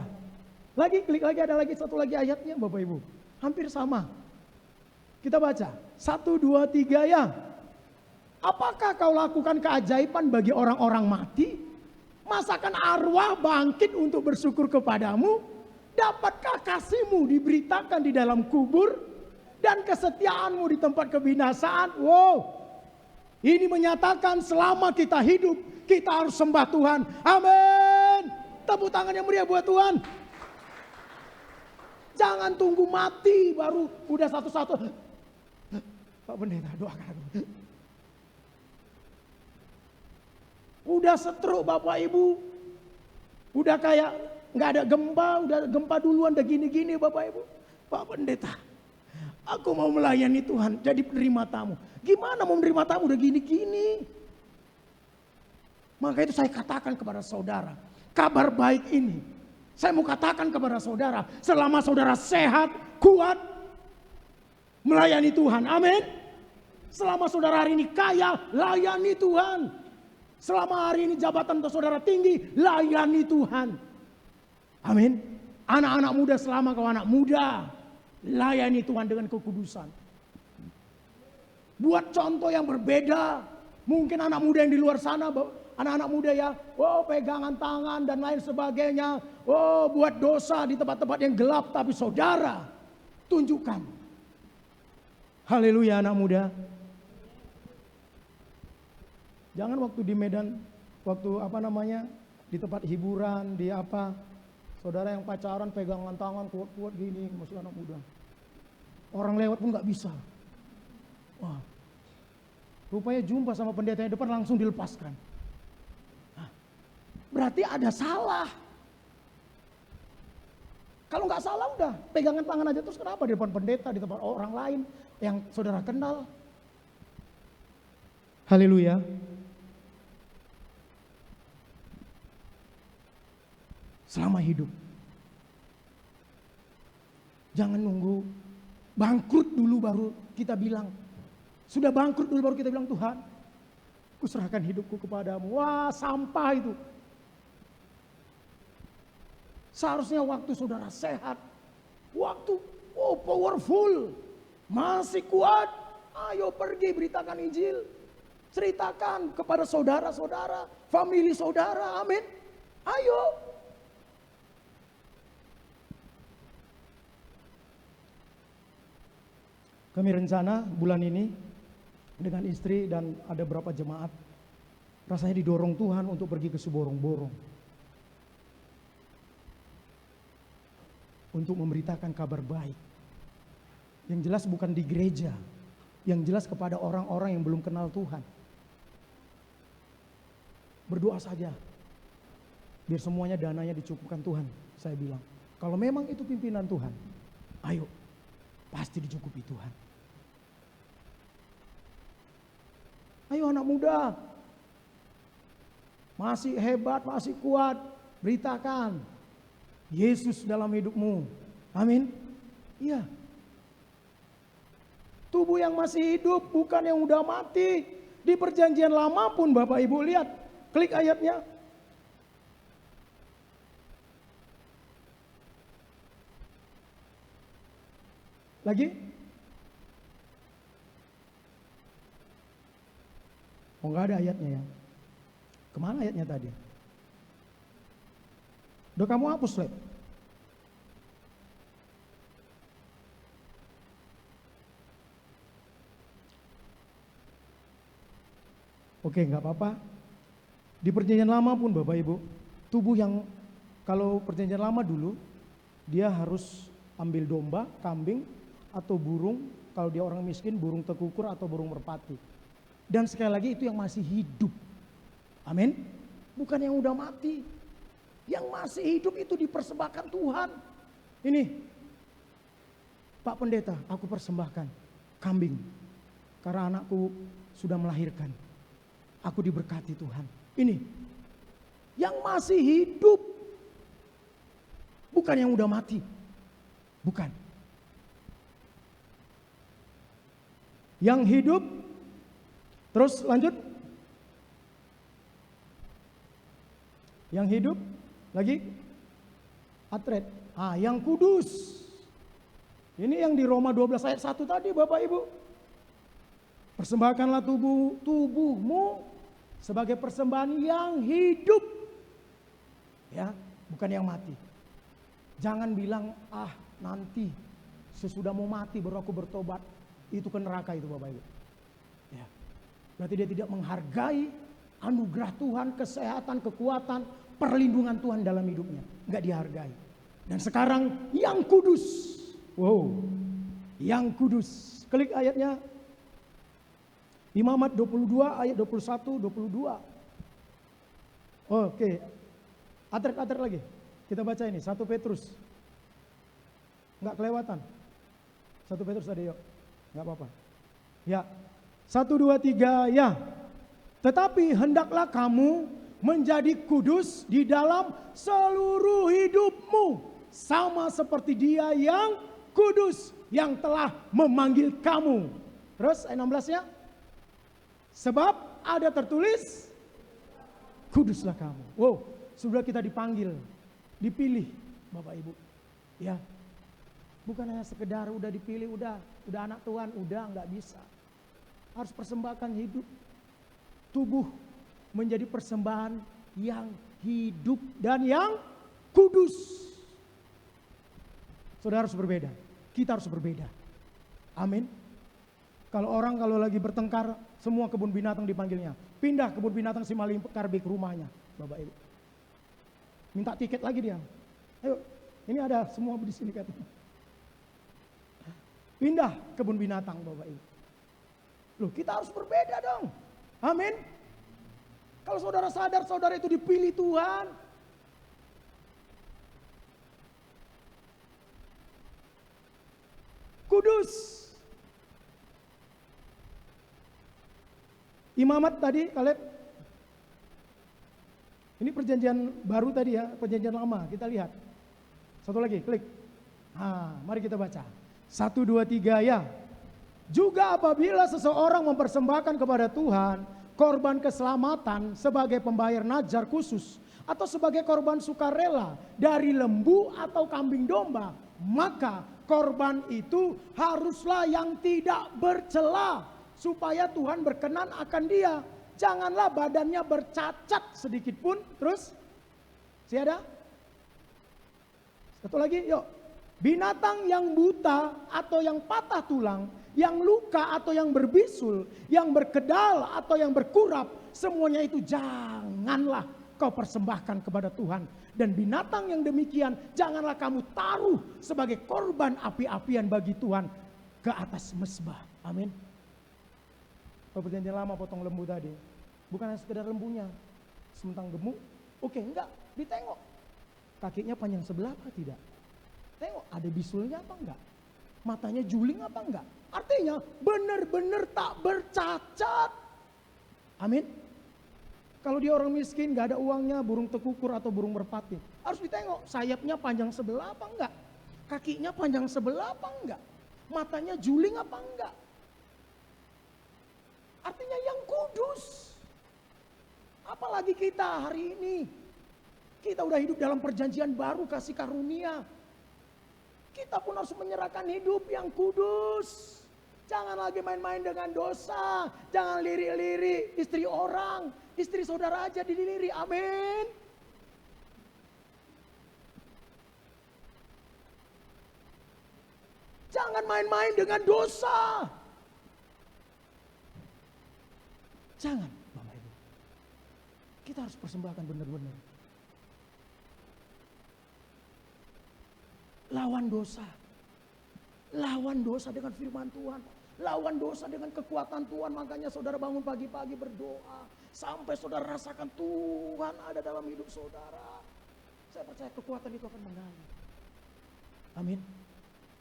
Lagi klik lagi, ada lagi satu lagi ayatnya Bapak Ibu. Hampir sama. Kita baca 1, 2, 3 ya. Apakah kau lakukan keajaiban bagi orang-orang mati? Masakan arwah bangkit untuk bersyukur kepadamu? Dapatkah kasihmu diberitakan di dalam kubur? Dan kesetiaanmu di tempat kebinasaan? Wow. Ini menyatakan selama kita hidup, kita harus sembah Tuhan. Amin. Tepuk tangan yang meriah buat Tuhan. Jangan tunggu mati baru udah satu-satu. Pak Pendeta doakan aku. Udah stroke Bapak Ibu. Udah kayak nggak ada gempa, udah gempa duluan, udah gini-gini Bapak Ibu. Pak Pendeta, aku mau melayani Tuhan jadi penerima tamu. Gimana mau menerima tamu udah gini-gini? Maka itu saya katakan kepada saudara, kabar baik ini. Saya mau katakan kepada saudara, selama saudara sehat, kuat, melayani Tuhan. Amin. Selama saudara hari ini kaya, layani Tuhan. Selama hari ini jabatan untuk saudara tinggi, layani Tuhan. Amin. Anak-anak muda, selama kau anak muda, layani Tuhan dengan kekudusan. Buat contoh yang berbeda. Mungkin anak muda yang di luar sana, anak-anak muda ya, pegangan tangan dan lain sebagainya. Buat dosa di tempat-tempat yang gelap. Tapi saudara, tunjukkan. Haleluya anak muda. Jangan waktu di Medan, waktu di tempat hiburan, di saudara yang pacaran pegangan tangan kuat-kuat gini, masih anak muda. Orang lewat pun gak bisa. Wah, rupanya jumpa sama pendeta yang depan langsung dilepaskan. Berarti ada salah. Kalau nggak salah udah pegangan tangan aja, terus kenapa di depan pendeta, di tempat orang lain yang saudara kenal? Haleluya. Selama hidup. Jangan nunggu bangkrut dulu baru kita bilang. Sudah bangkrut dulu baru kita bilang, Tuhan, kuserahkan hidupku kepadamu. Wah, sampah itu. Seharusnya waktu saudara sehat, Waktu, oh powerful, masih kuat. Ayo pergi beritakan Injil. Ceritakan kepada saudara-saudara, famili saudara, amin. Ayo. Kami rencana bulan ini dengan istri dan ada beberapa jemaat, rasanya didorong Tuhan untuk pergi ke Seborong-Borong. Untuk memberitakan kabar baik. Yang jelas bukan di gereja, yang jelas kepada orang-orang yang belum kenal Tuhan. Berdoa saja, biar semuanya dananya dicukupkan Tuhan, saya bilang. Kalau memang itu pimpinan Tuhan, ayo, pasti dicukupi Tuhan. Ayo anak muda, masih hebat, masih kuat, beritakan Yesus dalam hidupmu. Amin. Iya. Tubuh yang masih hidup, bukan yang udah mati. Di perjanjian lama pun Bapak Ibu lihat, klik ayatnya. Lagi? Oh enggak ada ayatnya ya. Kemana ayatnya tadi? Udah kamu hapus, Lep? Oke, enggak apa-apa. Di perjanjian lama pun Bapak Ibu, tubuh yang kalau perjanjian lama dulu, dia harus ambil domba, kambing, atau burung, kalau dia orang miskin, burung tekukur atau burung merpati. Dan sekali lagi itu yang masih hidup. Amin. Bukan yang udah mati. Yang masih hidup itu dipersembahkan Tuhan. Ini, Pak Pendeta, aku persembahkan kambing. Karena anakku sudah melahirkan. Aku diberkati Tuhan. Ini, yang masih hidup. Bukan yang udah mati. Bukan. Yang hidup, terus lanjut. Yang hidup, lagi. Atret. Yang kudus. Ini yang di Roma 12 ayat 1 tadi Bapak Ibu. Persembahkanlah tubuhmu sebagai persembahan yang hidup. Ya, bukan yang mati. Jangan bilang, nanti sesudah mau mati baru aku bertobat. Itu ke neraka itu Bapak Ibu. Ya. Berarti dia tidak menghargai anugerah Tuhan, kesehatan, kekuatan, perlindungan Tuhan dalam hidupnya. Enggak dihargai. Dan sekarang yang kudus. Wow. Yang kudus. Klik ayatnya. Imamat 22 ayat 21, 22. Oke. Atret lagi. Kita baca ini. 1 Petrus. Enggak kelewatan. 1 Petrus ada yuk. Enggak apa-apa. Ya. 1, 2, 3 ya. Tetapi hendaklah kamu menjadi kudus di dalam seluruh hidupmu. Sama seperti Dia yang kudus yang telah memanggil kamu. Terus ayat 16-nya. Sebab ada tertulis, kuduslah kamu. Wow, sudah kita dipanggil, dipilih Bapak Ibu. Ya. Bukan hanya sekedar udah dipilih, udah anak Tuhan, udah nggak bisa. Harus persembahkan hidup. Tubuh menjadi persembahan yang hidup dan yang kudus. Saudara harus berbeda. Kita harus berbeda. Amin. Kalau lagi bertengkar, semua kebun binatang dipanggilnya. Pindah kebun binatang Simalingkar ke rumahnya, Bapak Ibu. Minta tiket lagi dia. Ayo, ini ada semua di sini katanya. Pindah kebun binatang Bapak Ibu. Loh, kita harus berbeda dong. Amin. Kalau saudara sadar saudara itu dipilih Tuhan. Kudus. Imamat tadi, Kaleb. Ini perjanjian baru tadi ya, perjanjian lama. Kita lihat. Satu lagi, klik. Mari kita baca. 1, 2, 3 ya. Juga apabila seseorang mempersembahkan kepada Tuhan korban keselamatan sebagai pembayar najar khusus atau sebagai korban sukarela dari lembu atau kambing domba, maka korban itu haruslah yang tidak bercela, supaya Tuhan berkenan akan dia. Janganlah badannya bercacat sedikit pun. Terus, ada? Satu lagi, yuk. Binatang yang buta atau yang patah tulang, yang luka atau yang berbisul, yang berkedal atau yang berkurap, semuanya itu janganlah kau persembahkan kepada Tuhan. Dan binatang yang demikian janganlah kamu taruh sebagai korban api-apian bagi Tuhan ke atas mezbah. Amin. Perjanjian lama potong lembu tadi, bukan hanya sekedar lembunya, sementang gemuk, oke, enggak, ditengok. Kakinya panjang sebelah apa tidak? Tengok ada bisulnya apa enggak? Matanya juling apa enggak? Artinya benar-benar tak bercacat. Amin. Kalau dia orang miskin, gak ada uangnya, burung tekukur atau burung merpati, harus ditengok sayapnya panjang sebelah apa enggak? Kakinya panjang sebelah apa enggak? Matanya juling apa enggak? Artinya yang kudus. Apalagi kita hari ini. Kita udah hidup dalam perjanjian baru kasih karunia. Kita pun harus menyerahkan hidup yang kudus. Jangan lagi main-main dengan dosa. Jangan lirik-lirik istri orang. Istri saudara aja dilirik. Amin. Jangan main-main dengan dosa. Jangan, Bapak Ibu. Kita harus persembahkan benar-benar. Lawan dosa. Lawan dosa dengan firman Tuhan. Lawan dosa dengan kekuatan Tuhan. Makanya saudara bangun pagi-pagi berdoa. Sampai saudara rasakan Tuhan ada dalam hidup saudara. Saya percaya kekuatan itu akan mengalir. Amin.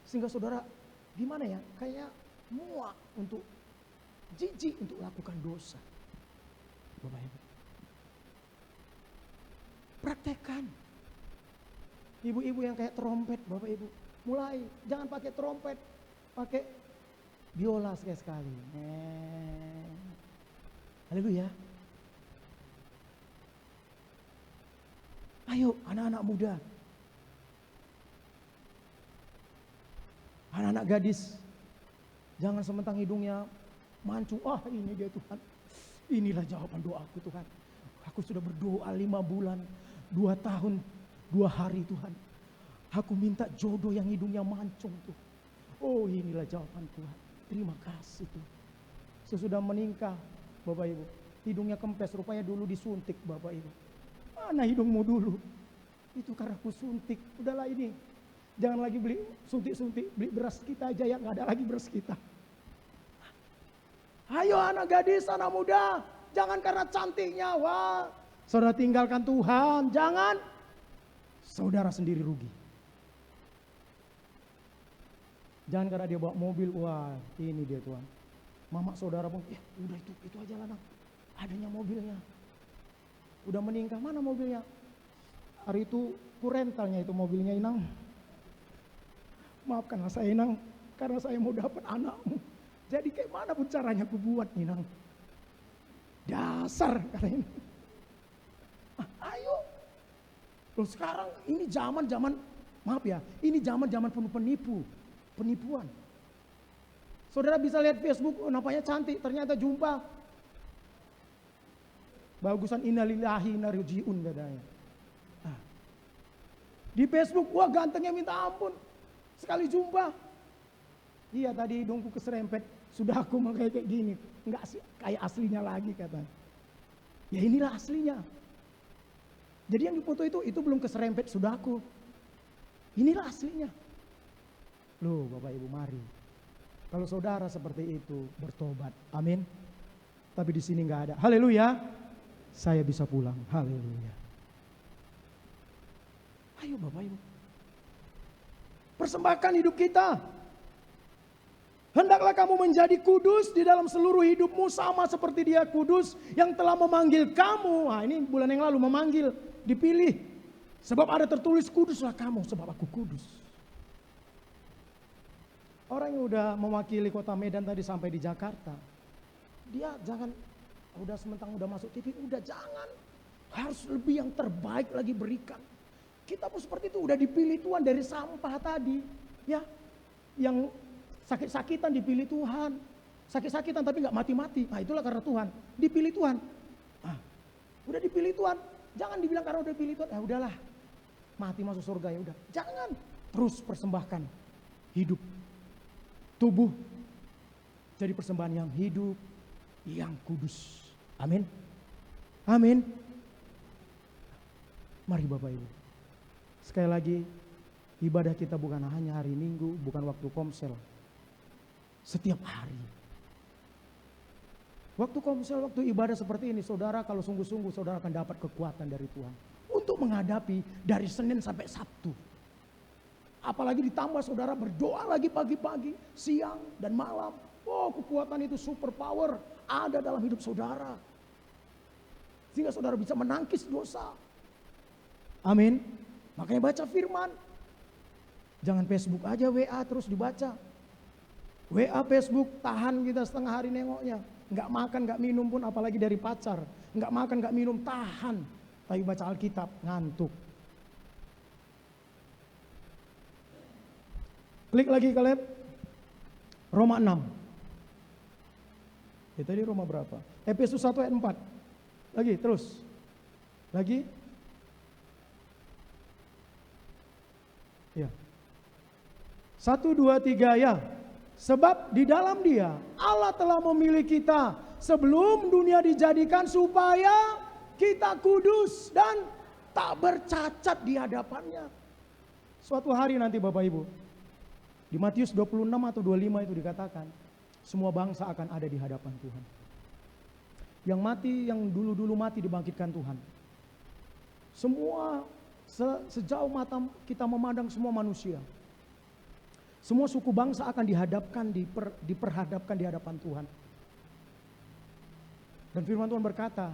Sehingga saudara gimana ya? Kayak muak untuk jijik untuk lakukan dosa. Bapak Ibu. Praktekkan. Ibu-ibu yang kayak trompet, Bapak Ibu, mulai jangan pakai trompet, pakai biola sekali-sekali. Haleluya. Ayo anak-anak muda, anak-anak gadis, jangan sementang hidungnya mancung. Ah ini dia Tuhan, inilah jawaban doaku Tuhan. Aku sudah berdoa 5 bulan, 2 tahun, 2 hari Tuhan. Aku minta jodoh yang hidungnya mancung tuh. Oh inilah jawaban Tuhan. Terima kasih Tuhan. Sesudah menikah Bapak Ibu, hidungnya kempes, rupanya dulu disuntik Bapak Ibu. Mana hidungmu dulu? Itu karena aku suntik. Udahlah ini, jangan lagi beli suntik-suntik, beli beras kita aja ya, gak ada lagi beras kita. Ayo anak gadis, anak muda, jangan karena cantiknya, wah saudara tinggalkan Tuhan, jangan. Saudara sendiri rugi. Jangan karena dia bawa mobil, wah ini dia Tuhan. Mama saudara pun, udah itu aja lah Nang. Adanya mobilnya. Udah meninggal, mana mobilnya? Hari itu ku rentalnya itu mobilnya Inang. Maafkanlah saya Inang, karena saya mau dapat anakmu. Jadi kayak mana pun caranya ku buat Inang. Dasar katanya. Ayo. Loh sekarang ini zaman-zaman, maaf ya, ini zaman-zaman penuh penipuan. Saudara bisa lihat Facebook, nampaknya cantik, ternyata jumpa. Bagusan innalillahi inna rajiun katanya. Nah, di Facebook, wah gantengnya minta ampun. Sekali jumpa. Iya tadi hidungku keserempet, sudah aku mau kayak gini. Enggak sih, kayak aslinya lagi katanya. Ya inilah aslinya. Jadi yang dipoto itu belum keserempet sudah aku. Inilah aslinya. Loh Bapak Ibu mari. Kalau saudara seperti itu bertobat. Amin. Tapi di sini nggak ada. Haleluya. Saya bisa pulang. Haleluya. Ayo Bapak Ibu. Persembahkan hidup kita. Hendaklah kamu menjadi kudus di dalam seluruh hidupmu sama seperti Dia kudus yang telah memanggil kamu. Nah, ini bulan yang lalu memanggil, dipilih. Sebab ada tertulis kuduslah kamu sebab aku kudus. Orang yang udah mewakili kota Medan tadi sampai di Jakarta, dia jangan udah sementang udah masuk TV, udah jangan. Harus lebih yang terbaik lagi berikan. Kita pun seperti itu, udah dipilih Tuhan dari sampah tadi. Ya, yang sakit-sakitan dipilih Tuhan. Sakit-sakitan tapi nggak mati-mati. Nah itulah karena Tuhan, dipilih Tuhan. Nah, udah dipilih Tuhan, jangan dibilang karena udah dipilih Tuhan, ya udahlah, mati masuk surga ya udah. Jangan, terus persembahkan hidup, tubuh jadi persembahan yang hidup, yang kudus. Amin. Amin. Mari Bapak Ibu. Sekali lagi, ibadah kita bukan hanya hari Minggu, bukan waktu komsel. Setiap hari. Waktu komsel, waktu ibadah seperti ini, saudara kalau sungguh-sungguh saudara akan dapat kekuatan dari Tuhan. Untuk menghadapi dari Senin sampai Sabtu. Apalagi ditambah saudara berdoa lagi pagi-pagi, siang dan malam. Oh, kekuatan itu super power ada dalam hidup saudara. Sehingga saudara bisa menangkis dosa. Amin. Makanya baca firman. Jangan Facebook aja WA terus dibaca. WA Facebook tahan kita setengah hari nengoknya. Nggak makan, nggak minum pun apalagi dari pacar. Nggak makan, nggak minum, tahan. Tapi baca Alkitab, ngantuk. Klik lagi kalian. Roma 6. Ya tadi Roma berapa? Efesus 1 ayat 4. Lagi, terus. Lagi. Ya. 1, 2, 3 ya. Sebab di dalam Dia Allah telah memilih kita sebelum dunia dijadikan supaya kita kudus dan tak bercacat di hadapannya. Suatu hari nanti Bapak Ibu, di Matius 26 atau 25 itu dikatakan, semua bangsa akan ada di hadapan Tuhan. Yang mati, yang dulu-dulu mati dibangkitkan Tuhan. Semua sejauh mata kita memandang semua manusia. Semua suku bangsa akan dihadapkan, diperhadapkan di hadapan Tuhan. Dan firman Tuhan berkata,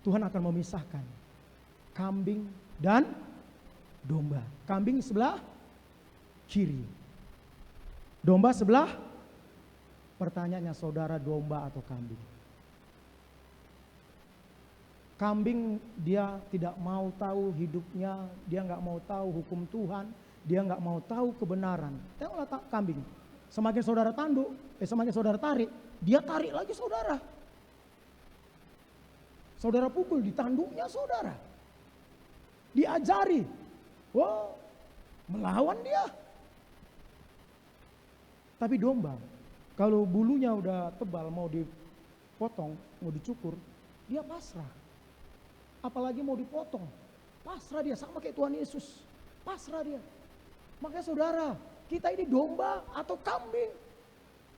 Tuhan akan memisahkan kambing dan domba. Kambing sebelah kiri. Domba sebelah. Pertanyaannya saudara, domba atau kambing? Kambing dia tidak mau tahu hidupnya, dia nggak mau tahu hukum Tuhan. Dia nggak mau tahu kebenaran. Tengoklah kambing. Semakin saudara tanduk, semakin saudara tarik, dia tarik lagi saudara. Saudara pukul di tanduknya saudara. Diajari. Wah, melawan dia. Tapi domba, kalau bulunya udah tebal mau dipotong, mau dicukur, dia pasrah. Apalagi mau dipotong, pasrah dia sama kayak Tuhan Yesus. Pasrah dia. Makanya saudara, kita ini domba atau kambing.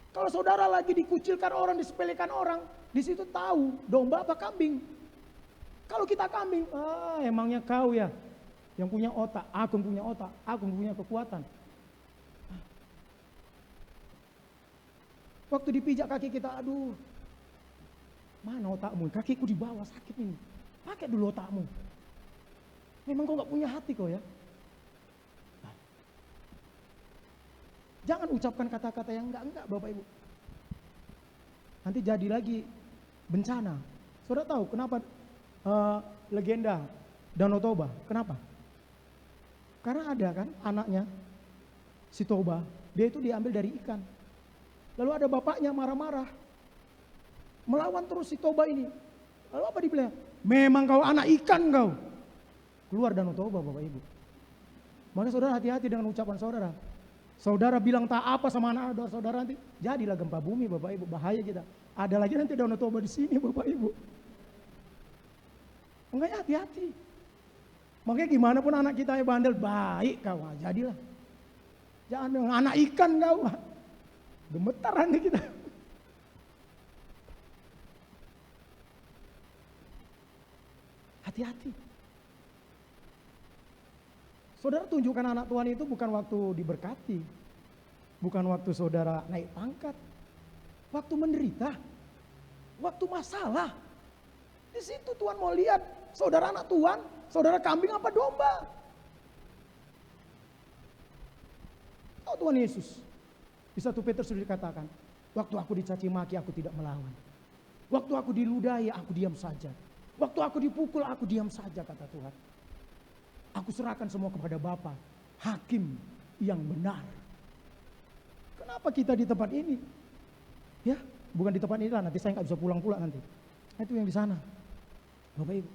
Kalau saudara lagi dikucilkan orang, disepelekan orang, di situ tahu domba apa kambing. Kalau kita kambing, emangnya kau ya yang punya otak, aku punya otak, aku punya kekuatan. Waktu dipijak kaki kita, aduh, mana otakmu? Kakiku di bawah sakit ini. Pakai dulu otakmu. Memang kau gak punya hati kau ya. Jangan ucapkan kata-kata yang enggak Bapak Ibu. Nanti jadi lagi bencana. Saudara tahu kenapa legenda Danau Toba? Kenapa? Karena ada kan anaknya si Toba, dia itu diambil dari ikan. Lalu ada bapaknya marah-marah. Melawan terus si Toba ini. Lalu apa dibilang? Memang kau anak ikan kau. Keluar Danau Toba Bapak Ibu. Maka saudara hati-hati dengan ucapan saudara. Saudara bilang tak apa sama anak saudara nanti jadilah gempa bumi Bapak Ibu, bahaya kita. Ada lagi nanti Danau Toba di sini Bapak Ibu. Makanya hati-hati. Makanya gimana pun anak kita yang bandel, baik kau, jadilah. Jangan dengan anak ikan kau. Gemetar nanti kita. Hati-hati. Saudara tunjukkan anak Tuhan itu bukan waktu diberkati. Bukan waktu saudara naik pangkat. Waktu menderita. Waktu masalah. Di situ Tuhan mau lihat saudara anak Tuhan, saudara kambing apa domba. Oh Tuhan Yesus. Di 1 Petrus sudah dikatakan, waktu aku dicaci maki aku tidak melawan. Waktu aku diludahi aku diam saja. Waktu aku dipukul, aku diam saja kata Tuhan. Aku serahkan semua kepada Bapa, hakim yang benar. Kenapa kita di tempat ini? Ya, bukan di tempat ini lah, nanti saya nggak bisa pulang pula nanti. Itu yang di sana. Bapak Ibu.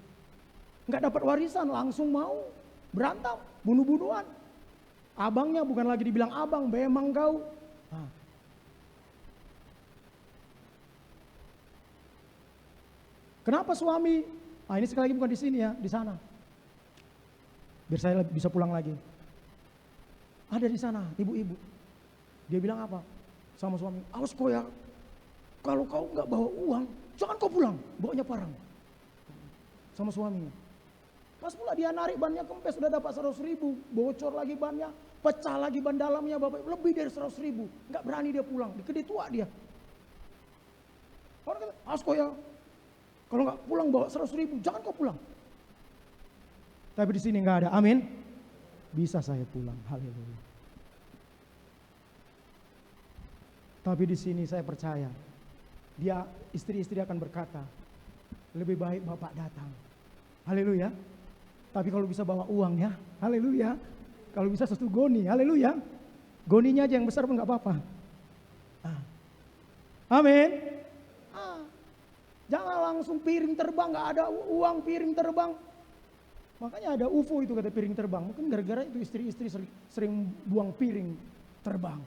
Nggak dapat warisan, langsung mau berantem, bunuh-bunuhan. Abangnya bukan lagi dibilang abang, memang kau. Nah. Kenapa suami? Nah ini sekali lagi bukan di sini ya, di sana. Biar saya bisa pulang lagi. Ada di sana, ibu-ibu. Dia bilang apa? Sama suami, awas kau ya, kalau kau nggak bawa uang, jangan kau pulang, bawanya parang. Sama suaminya. Pas pula dia narik bannya kempes, sudah dapat 100.000, bocor lagi bannya, pecah lagi ban dalamnya, Bapak, lebih dari 100.000, nggak berani dia pulang, gede tua dia. Orang kata, awas kau ya, kalau nggak pulang bawa 100.000, jangan kau pulang. Tapi di sini nggak ada, amin. Bisa saya pulang, haleluya. Tapi di sini saya percaya, dia istri-istri akan berkata, lebih baik Bapak datang, haleluya. Tapi kalau bisa bawa uang ya, haleluya. Kalau bisa 1 goni, haleluya. Goninya aja yang besar pun nggak apa-apa. Amin. Jangan langsung piring terbang, nggak ada uang piring terbang. Makanya ada UFO itu kata piring terbang. Mungkin gara-gara itu istri-istri sering buang piring terbang.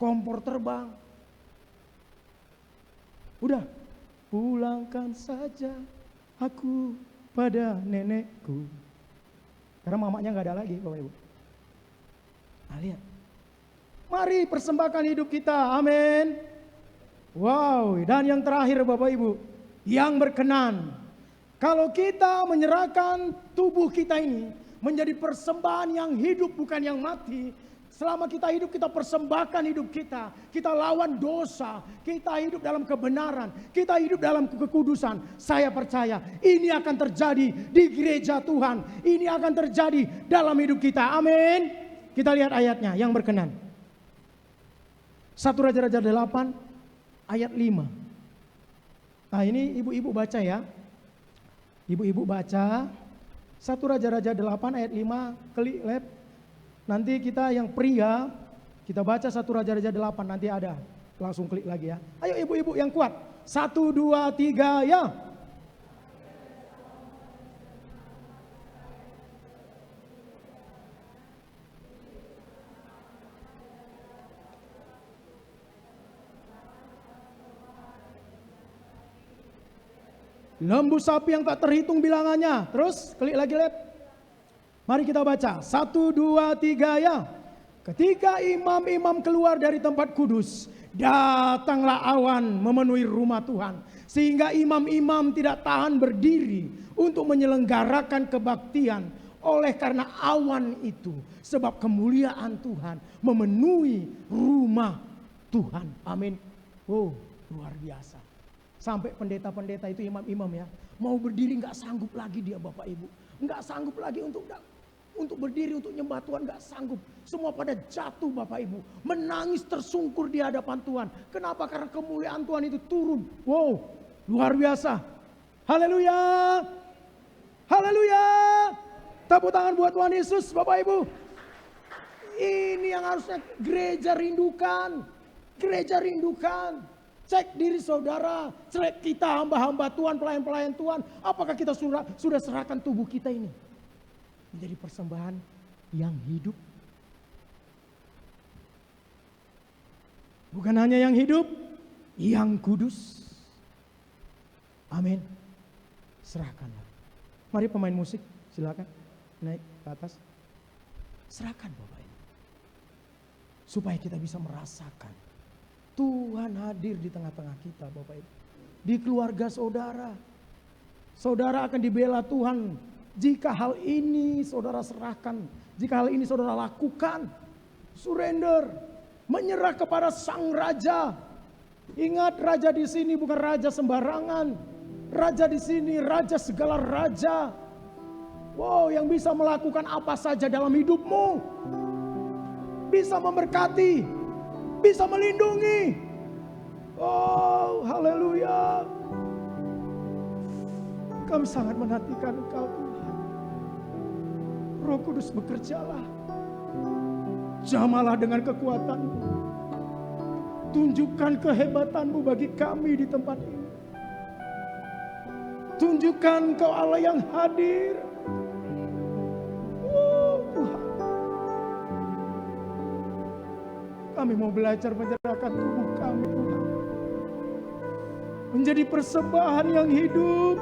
Kompor terbang. Udah, pulangkan saja aku pada nenekku. Karena mamanya nggak ada lagi, Bapak Ibu. Nah, lihat. Mari persembahkan hidup kita, amin. Wow, dan yang terakhir Bapak Ibu, yang berkenan. Kalau kita menyerahkan tubuh kita ini menjadi persembahan yang hidup bukan yang mati. Selama kita hidup, kita persembahkan hidup kita. Kita lawan dosa. Kita hidup dalam kebenaran. Kita hidup dalam kekudusan. Saya percaya ini akan terjadi di gereja Tuhan. Ini akan terjadi dalam hidup kita. Amin. Kita lihat ayatnya yang berkenan. 1 Raja-Raja 8 ayat 5. Nah ini ibu-ibu baca ya. Ibu-ibu baca. 1 Raja-Raja 8 ayat 5. Klik lab. Nanti kita yang pria, kita baca 1 Raja-Raja 8, nanti ada. Langsung klik lagi ya. Ayo ibu-ibu yang kuat. 1, 2, 3, ya. Lembu sapi yang tak terhitung bilangannya. Terus klik lagi lab. Mari kita baca, 1, 2, 3 ya. Ketika imam-imam keluar dari tempat kudus, datanglah awan memenuhi rumah Tuhan. Sehingga imam-imam tidak tahan berdiri untuk menyelenggarakan kebaktian. Oleh karena awan itu, sebab kemuliaan Tuhan memenuhi rumah Tuhan. Amin. Oh, luar biasa. Sampai pendeta-pendeta itu imam-imam ya, mau berdiri nggak sanggup lagi dia Bapak Ibu. Nggak sanggup lagi untuk berdiri, untuk nyembah Tuhan, gak sanggup. Semua pada jatuh Bapak Ibu. Menangis tersungkur di hadapan Tuhan. Kenapa? Karena kemuliaan Tuhan itu turun. Wow, luar biasa. Haleluya. Haleluya. Tepuk tangan buat Tuhan Yesus Bapak Ibu. Ini yang harusnya gereja rindukan. Gereja rindukan. Cek diri saudara. Cek kita hamba-hamba Tuhan, pelayan-pelayan Tuhan. Apakah kita sudah serahkan tubuh kita ini menjadi persembahan yang hidup? Bukan hanya yang hidup, yang kudus. Amin. Serahkanlah. Mari pemain musik, silakan naik ke atas. Serahkan Bapak Ibu. Supaya kita bisa merasakan Tuhan hadir di tengah-tengah kita Bapak Ibu. Di keluarga saudara. Saudara akan dibela Tuhan. Jika hal ini saudara serahkan, jika hal ini saudara lakukan, surrender, menyerah kepada Sang Raja. Ingat, raja di sini bukan raja sembarangan. Raja di sini raja segala raja. Wow, yang bisa melakukan apa saja dalam hidupmu. Bisa memberkati, bisa melindungi. Oh, haleluya. Kami sangat menantikan Engkau Tuhan. Roh Kudus bekerjalah. Jamalah dengan kekuatan-Mu. Tunjukkan kehebatan-Mu bagi kami di tempat ini. Tunjukkan Engkau Allah yang hadir. Tuhan. Kami mau belajar menyerahkan tubuh kami Tuhan. Menjadi persembahan yang hidup.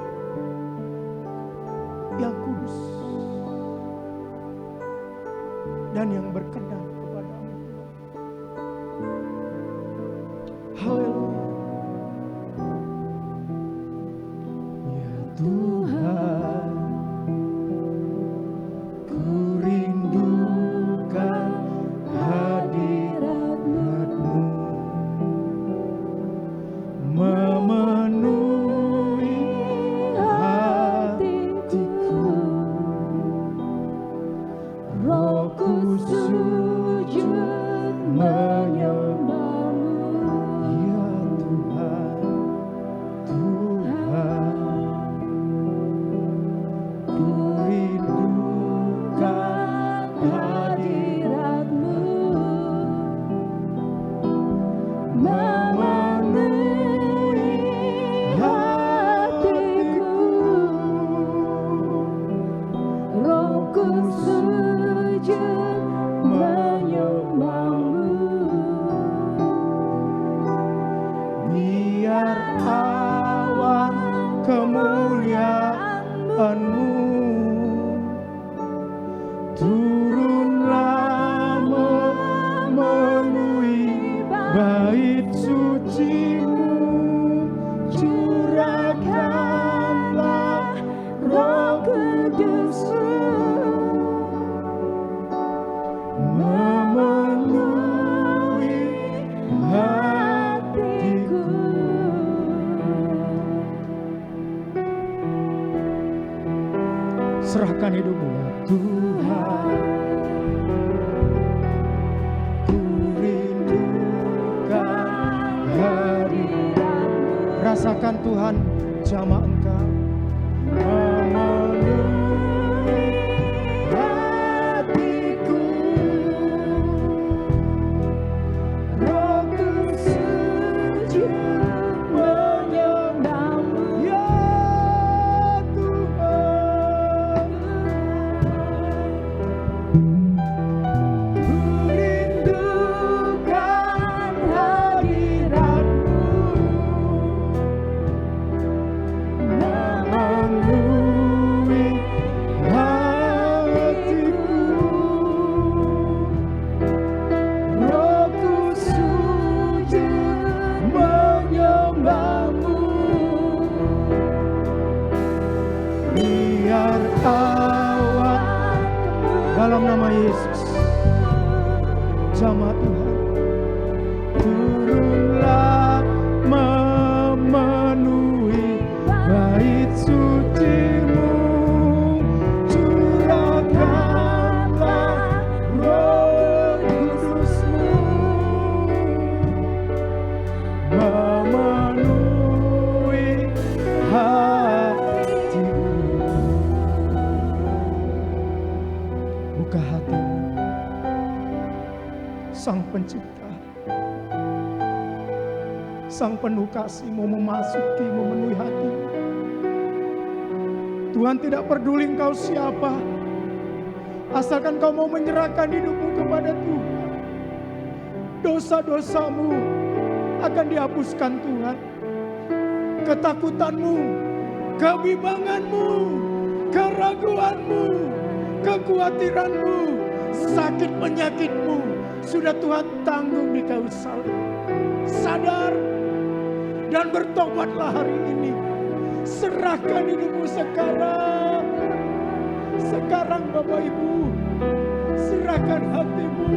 Yang kudus. Dan yang berkenan kepada-Mu. Haleluya. Ya Tuhan, ku rindukan hadirat-Mu, memenuhi hatiku. Rohku sujud menyembah-Mu. Ya Tuhan, Tuhan, ku rindukan hadirat-Mu, memenuhi hatiku. Rohku sujud menyembah-Mu. Biar awan kemuliaan-Mu turunlah memenuhi bait suci-Mu. Curahkanlah Roh Kudus-Mu, memenuhi hatiku. Serahkan hidupmu ya Tuhan. Ku rindukan hadirat-Mu. Rasakan Tuhan jamaah Engkau. Memenuhi hatiku. Rohku sujud menyembah-Mu. Ya Tuhan, ku rindukan hadirat-Mu, memenuhi hatiku. Rohku sujud menyembah-Mu. Biar awan dalam nama Yesus, jamaah Tuhan, turunlah memenuhi bait suci-Mu. Curahkanlah Roh Kudus-Mu, memenuhi hatiku. Buka hatimu, Sang Pencipta, Sang penuh kasih mau memasuki, memenuhi hatimu. Tuhan tidak peduli engkau siapa, asalkan kau mau menyerahkan hidupmu kepada Tuhan. Dosa-dosamu akan dihapuskan Tuhan. Ketakutanmu, kebimbanganmu, keraguanmu, kekhawatiranmu, sakit penyakitmu sudah Tuhan tanggung di kayu salib. Sadar dan bertobatlah hari ini. Serahkan hidupmu sekarang. Sekarang Bapak Ibu, serahkan hatimu.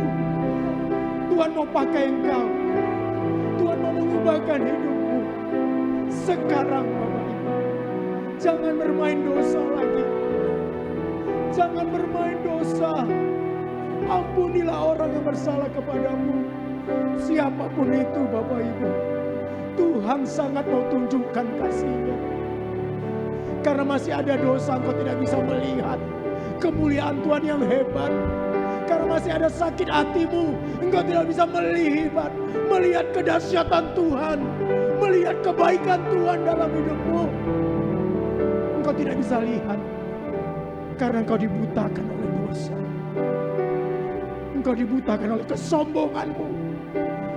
Tuhan mau pakai engkau. Tuhan mau mengubahkan hidupmu. Sekarang Bapak Ibu, jangan bermain dosa lagi. Jangan bermain dosa. Ampunilah orang yang bersalah kepadamu. Siapapun itu Bapak Ibu, Tuhan sangat mau tunjukkan kasih-Nya. Karena masih ada dosa, engkau tidak bisa melihat kemuliaan Tuhan yang hebat. Karena masih ada sakit hatimu, engkau tidak bisa melihat kedahsyatan Tuhan, melihat kebaikan Tuhan dalam hidupmu. Engkau tidak bisa lihat karena engkau dibutakan oleh dosa. Engkau dibutakan oleh kesombonganmu.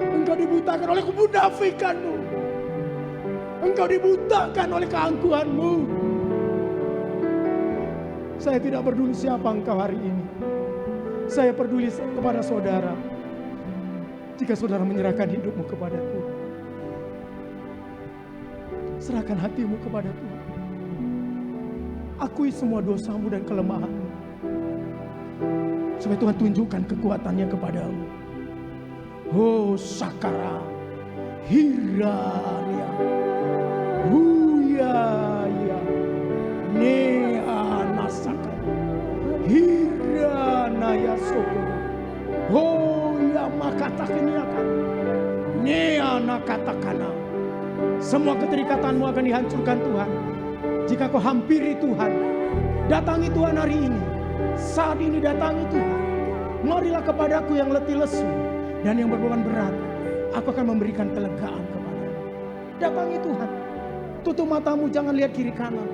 Engkau dibutakan oleh kemunafikanmu. Engkau dibutakan oleh keangkuhanmu. Saya tidak peduli siapa engkau hari ini. Saya peduli kepada saudara. Jika saudara menyerahkan hidupmu kepada Tuhan, serahkan hatimu kepada Tuhan. Akui semua dosamu dan kelemahanmu, supaya Tuhan tunjukkan kekuatannya kepadamu. Oh sakara, hirania, huyaya, nea nasaka, hiranaya soko, oh ya makatakiniakan, nea nakatakana. Semua keterikatanmu akan dihancurkan Tuhan. Jika kau hampiri Tuhan, datangi Tuhan hari ini. Saat ini datangi Tuhan. Marilah kepadaku yang letih lesu dan yang berbeban berat. Aku akan memberikan kelegaan kepadamu. Datangi Tuhan. Tutup matamu, jangan lihat kiri kanan.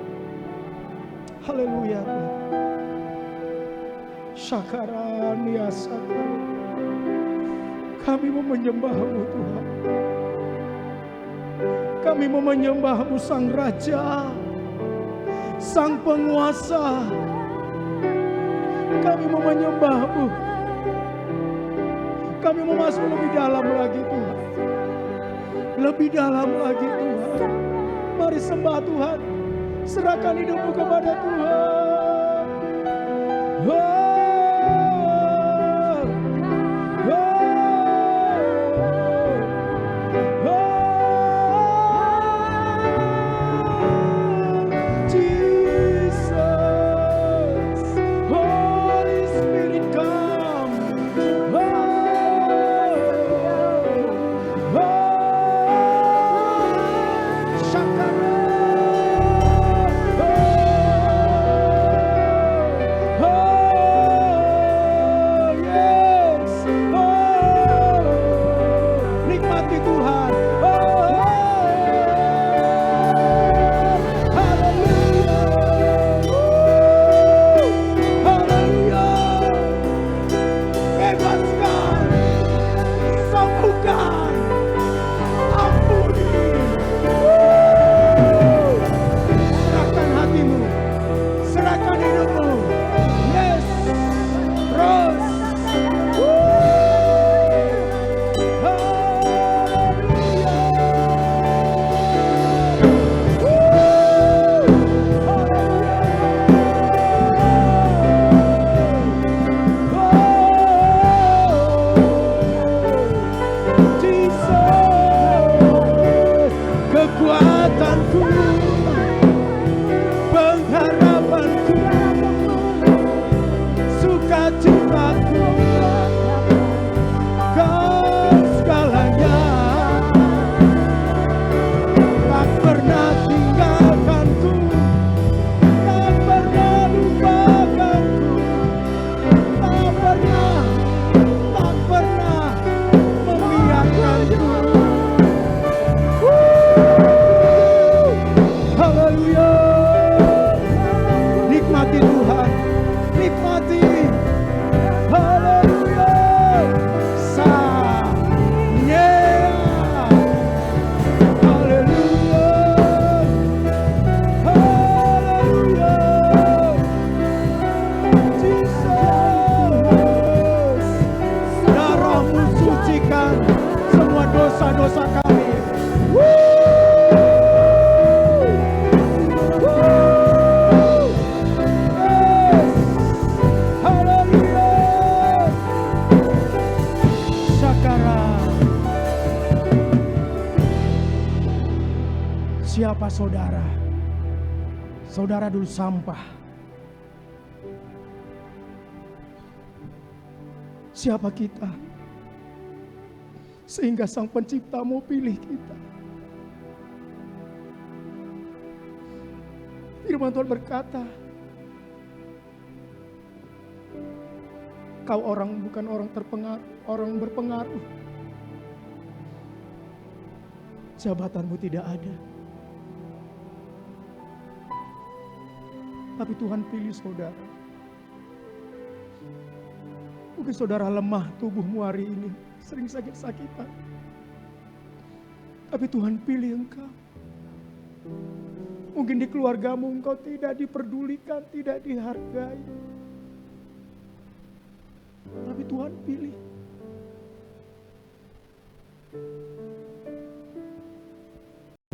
Haleluya Tuhan. Syakaran ya sakar. Kami mau menyembahmu Tuhan. Kami mau menyembahmu Sang Raja, Sang Penguasa. Kami mau menyembahmu. Kami mau masuk lebih dalam lagi Tuhan. Lebih dalam lagi Tuhan. Mari sembah Tuhan. Serahkan hidupmu kepada Tuhan. Oh. Siapa saudara? Saudara dulu sampah. Siapa kita? Sehingga Sang Pencipta mau pilih kita. Firman Tuhan berkata, kau bukan orang terpengaruh, orang berpengaruh. Jabatanmu tidak ada. Tapi Tuhan pilih saudara. Mungkin saudara lemah tubuhmu hari ini, sering sakit-sakitan. Tapi Tuhan pilih engkau. Mungkin di keluargamu engkau tidak diperdulikan, tidak dihargai. Tapi Tuhan pilih.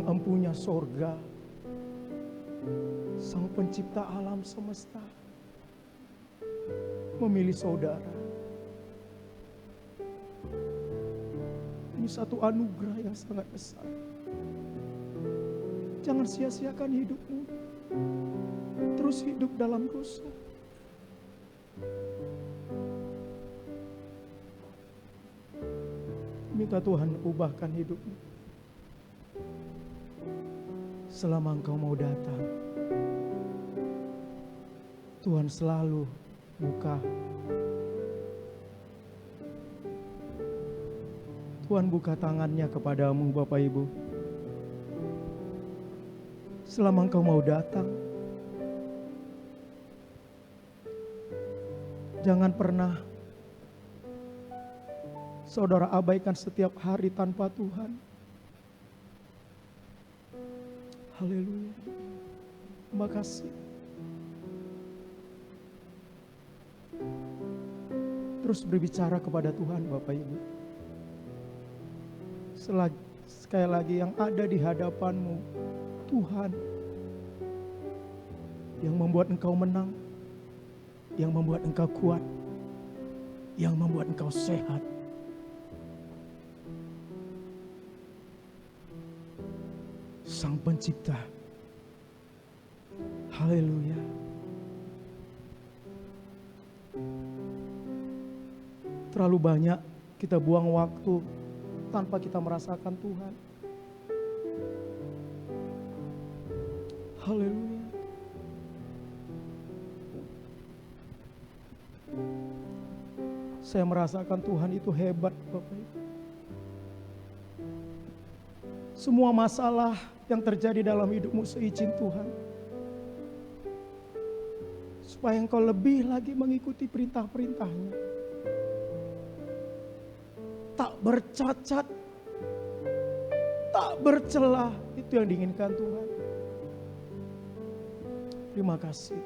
Empunya sorga, Sang Pencipta alam semesta, memilih saudara. Ini satu anugerah yang sangat besar. Jangan sia-siakan hidupmu. Terus hidup dalam dosa. Minta Tuhan ubahkan hidupmu. Selama engkau mau datang, Tuhan selalu buka. Tuhan buka tangannya kepadamu, Bapak Ibu. Selama engkau mau datang, jangan pernah saudara abaikan setiap hari tanpa Tuhan. Haleluya. Terima kasih. Terus berbicara kepada Tuhan, Bapak Ibu. Sekali lagi yang ada di hadapanmu, Tuhan yang membuat engkau menang, yang membuat engkau kuat, yang membuat engkau sehat. Sang Pencipta. Haleluya. Terlalu banyak kita buang waktu tanpa kita merasakan Tuhan. Haleluya. Saya merasakan Tuhan itu hebat, Bapak Ibu. Semua masalah yang terjadi dalam hidupmu seizin Tuhan. Supaya engkau lebih lagi mengikuti perintah-perintahnya. Tak bercacat, tak bercelah, itu yang diinginkan Tuhan. Terima kasih.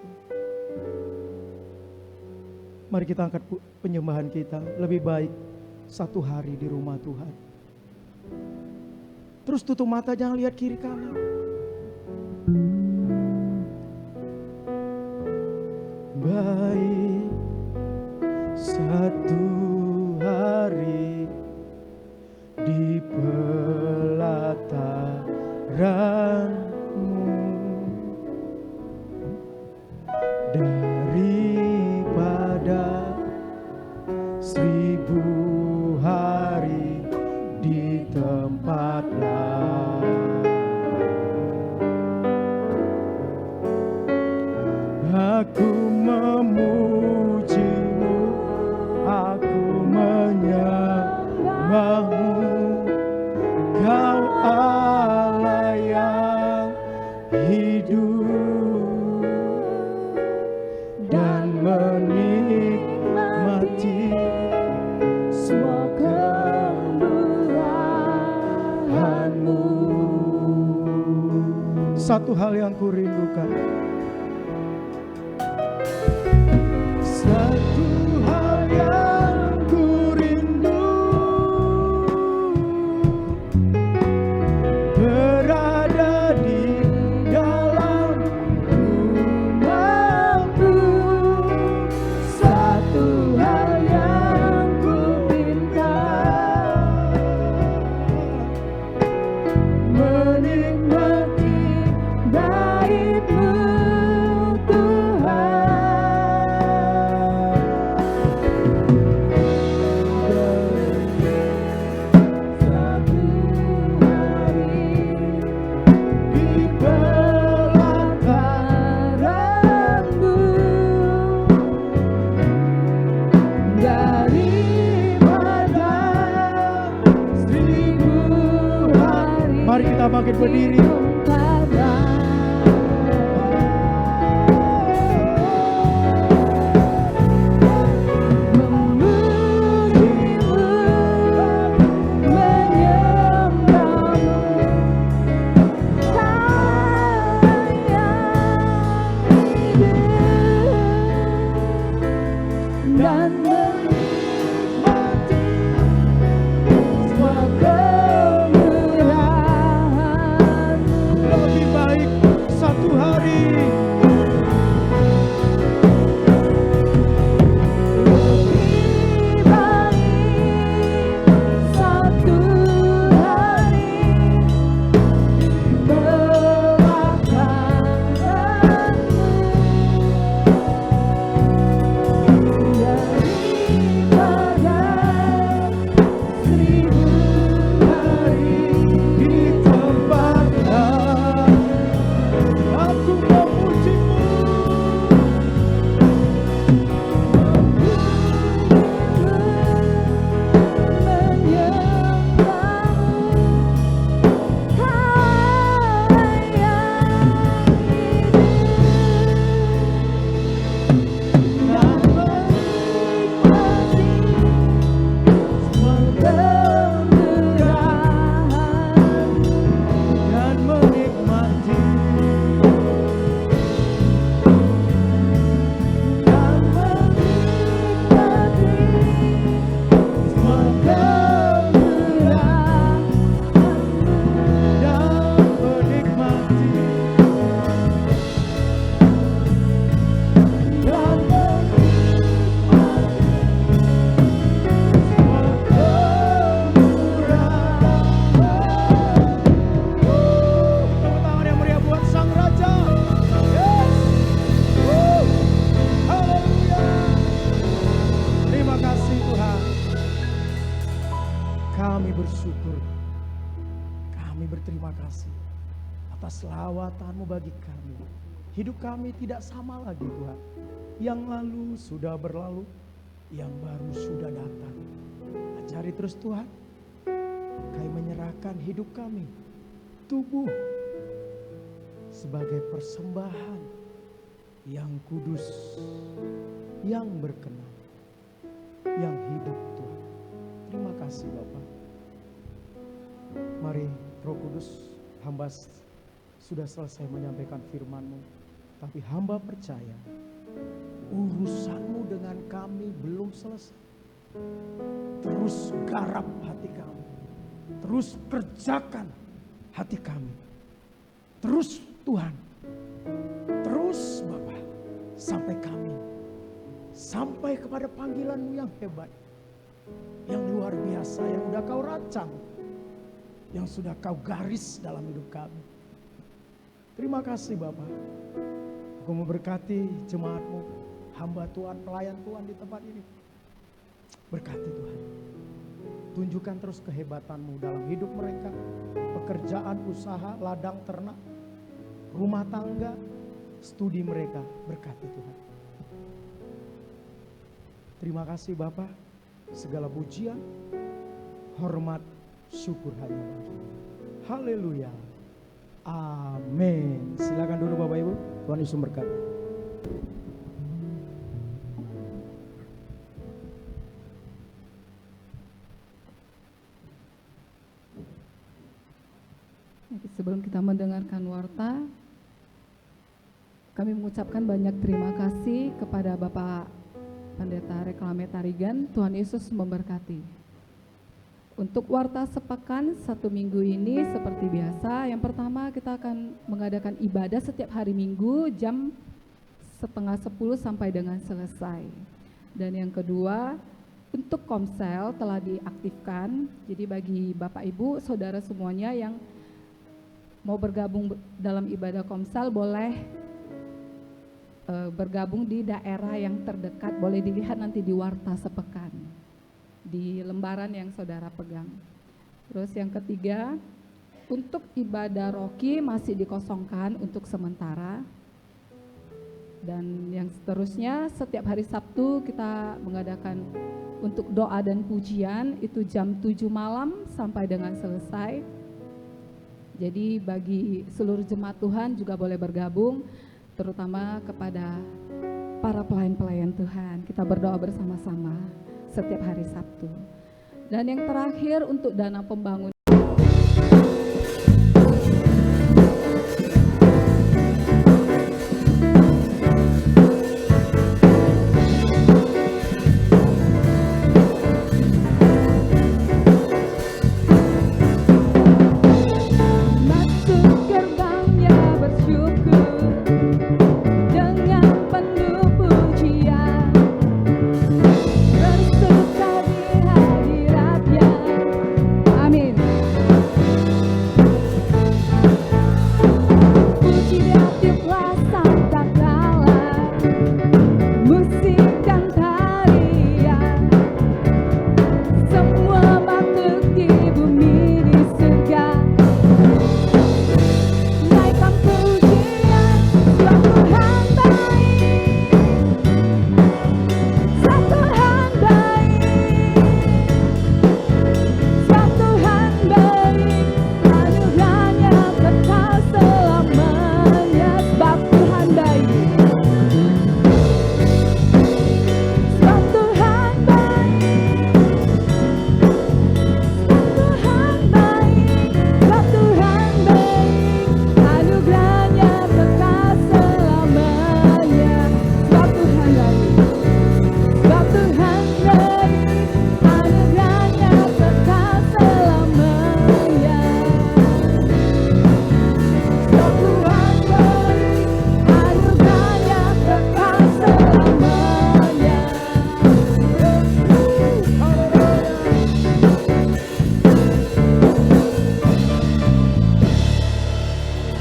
Mari kita angkat penyembahan kita. Lebih baik satu hari di rumah Tuhan. Terus tutup mata, jangan lihat kiri kanan. Baik satu hari di pelataranmu daripada 1000 hari di tempat lain. Aku memujimu, aku menyembahmu, Kau Allah yang hidup dan menikmati semua kemurahan-Mu. Satu hal yang kurindukan, satu hal yang kurindu, berada di dalam rumah-Mu. Satu hal yang kuminta, menikmati baik-Mu. daripada 1000 hari. Mari kita bangkit berdiri. Dan menikmati semua kemurahan-Mu. Lebih baik satu hari. Lebih baik satu hari di bawah tangan-Mu daripada 1000 hari Di tempat aku memuji-Mu. Dan menikmati dan menikmati tepuk tangan yang meriah buat Sang Raja. Yes. Haleluya. Terima kasih Tuhan. Kami bersyukur. Kami berterima kasih atas lawatan-Mu bagi kami. Hidup kami tidak sama lagi Tuhan. Yang lalu sudah berlalu, yang baru sudah datang. Ajari terus Tuhan. Kami menyerahkan hidup kami, tubuh sebagai persembahan yang kudus, yang berkenan, yang hidup Tuhan. Terima kasih Bapak. Mari Roh Kudus, hamba sudah selesai menyampaikan firman-Mu, tapi hamba percaya urusan-Mu dengan kami belum selesai. Terus garap hati kami, terus kerjakan hati kami. Terus Tuhan, terus Bapak, sampai kami sampai kepada panggilan-Mu yang hebat, yang luar biasa, yang udah Kau rancang, yang sudah Kau garis dalam hidup kami. Terima kasih Bapak. Aku memberkati jemaat-Mu, hamba Tuhan, pelayan Tuhan di tempat ini. Berkati Tuhan. Tunjukkan terus kehebatan-Mu dalam hidup mereka, pekerjaan, usaha, ladang ternak, rumah tangga, studi mereka. Berkati Tuhan. Terima kasih Bapak. Segala pujian, hormat, syukur hanya bagi. Haleluya. Amin. Silakan duduk Bapak Ibu. Tuhan Yesus memberkati. Sebelum kita mendengarkan warta, kami mengucapkan banyak terima kasih kepada Bapak Pendeta Reklame Tarigan. Tuhan Yesus memberkati. Untuk warta sepekan 1 minggu ini seperti biasa, yang pertama kita akan mengadakan ibadah setiap hari Minggu jam 9:30 sampai dengan selesai. Dan yang kedua, untuk komsel telah diaktifkan. Jadi bagi Bapak Ibu, saudara semuanya yang mau bergabung dalam ibadah komsel boleh bergabung di daerah yang terdekat. Boleh dilihat nanti di warta sepekan, di lembaran yang saudara pegang. Terus yang ketiga, untuk ibadah roki masih dikosongkan untuk sementara. Dan yang seterusnya setiap hari Sabtu kita mengadakan untuk doa dan pujian itu jam 7 malam sampai dengan selesai. Jadi bagi seluruh jemaat Tuhan juga boleh bergabung, terutama kepada para pelayan-pelayan Tuhan. Kita berdoa bersama-sama setiap hari Sabtu. Dan yang terakhir untuk dana pembangunan.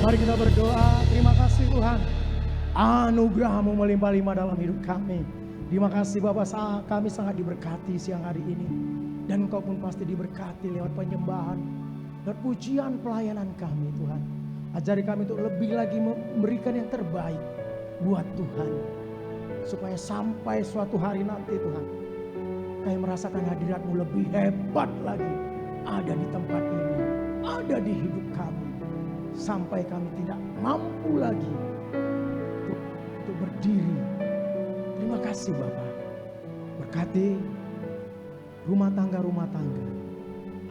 Mari kita berdoa. Terima kasih Tuhan, anugerah-Mu melimpah-limpah dalam hidup kami. Terima kasih Bapak, kami sangat diberkati siang hari ini. Dan Engkau pun pasti diberkati lewat penyembahan dan pujian pelayanan kami Tuhan. Ajari kami untuk lebih lagi memberikan yang terbaik buat Tuhan. Supaya sampai suatu hari nanti Tuhan, kami merasakan hadirat-Mu lebih hebat lagi. Ada di tempat ini, ada di hidup kami. Sampai kami tidak mampu lagi untuk berdiri. Terima kasih Bapak. Berkati rumah tangga,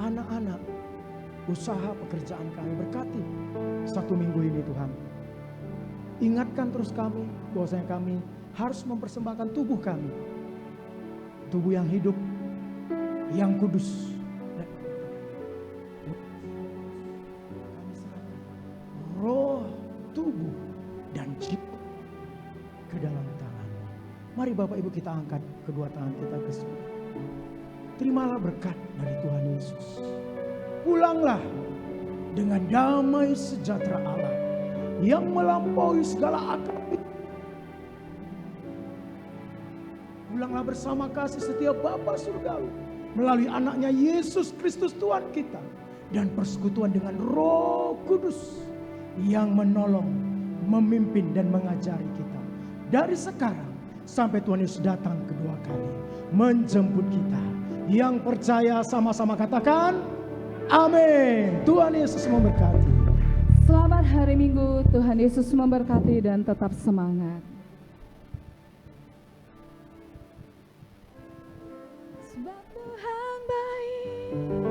anak-anak, usaha pekerjaan kami. Berkati satu minggu ini Tuhan. Ingatkan terus kami bahwasanya kami harus mempersembahkan tubuh kami. Tubuh yang hidup, yang kudus. Roh, tubuh, dan jiwa ke dalam tangan. Mari Bapak Ibu kita angkat kedua tangan kita ke surga. Terimalah berkat dari Tuhan Yesus. Pulanglah dengan damai sejahtera Allah yang melampaui segala akal. Pulanglah bersama kasih setia Bapa surgawi melalui anaknya Yesus Kristus Tuhan kita. Dan persekutuan dengan Roh Kudus yang menolong, memimpin dan mengajari kita. Dari sekarang sampai Tuhan Yesus datang kedua kali menjemput kita. Yang percaya sama-sama katakan amin. Tuhan Yesus memberkati. Selamat hari Minggu, Tuhan Yesus memberkati dan tetap semangat. Sebab Tuhan baik.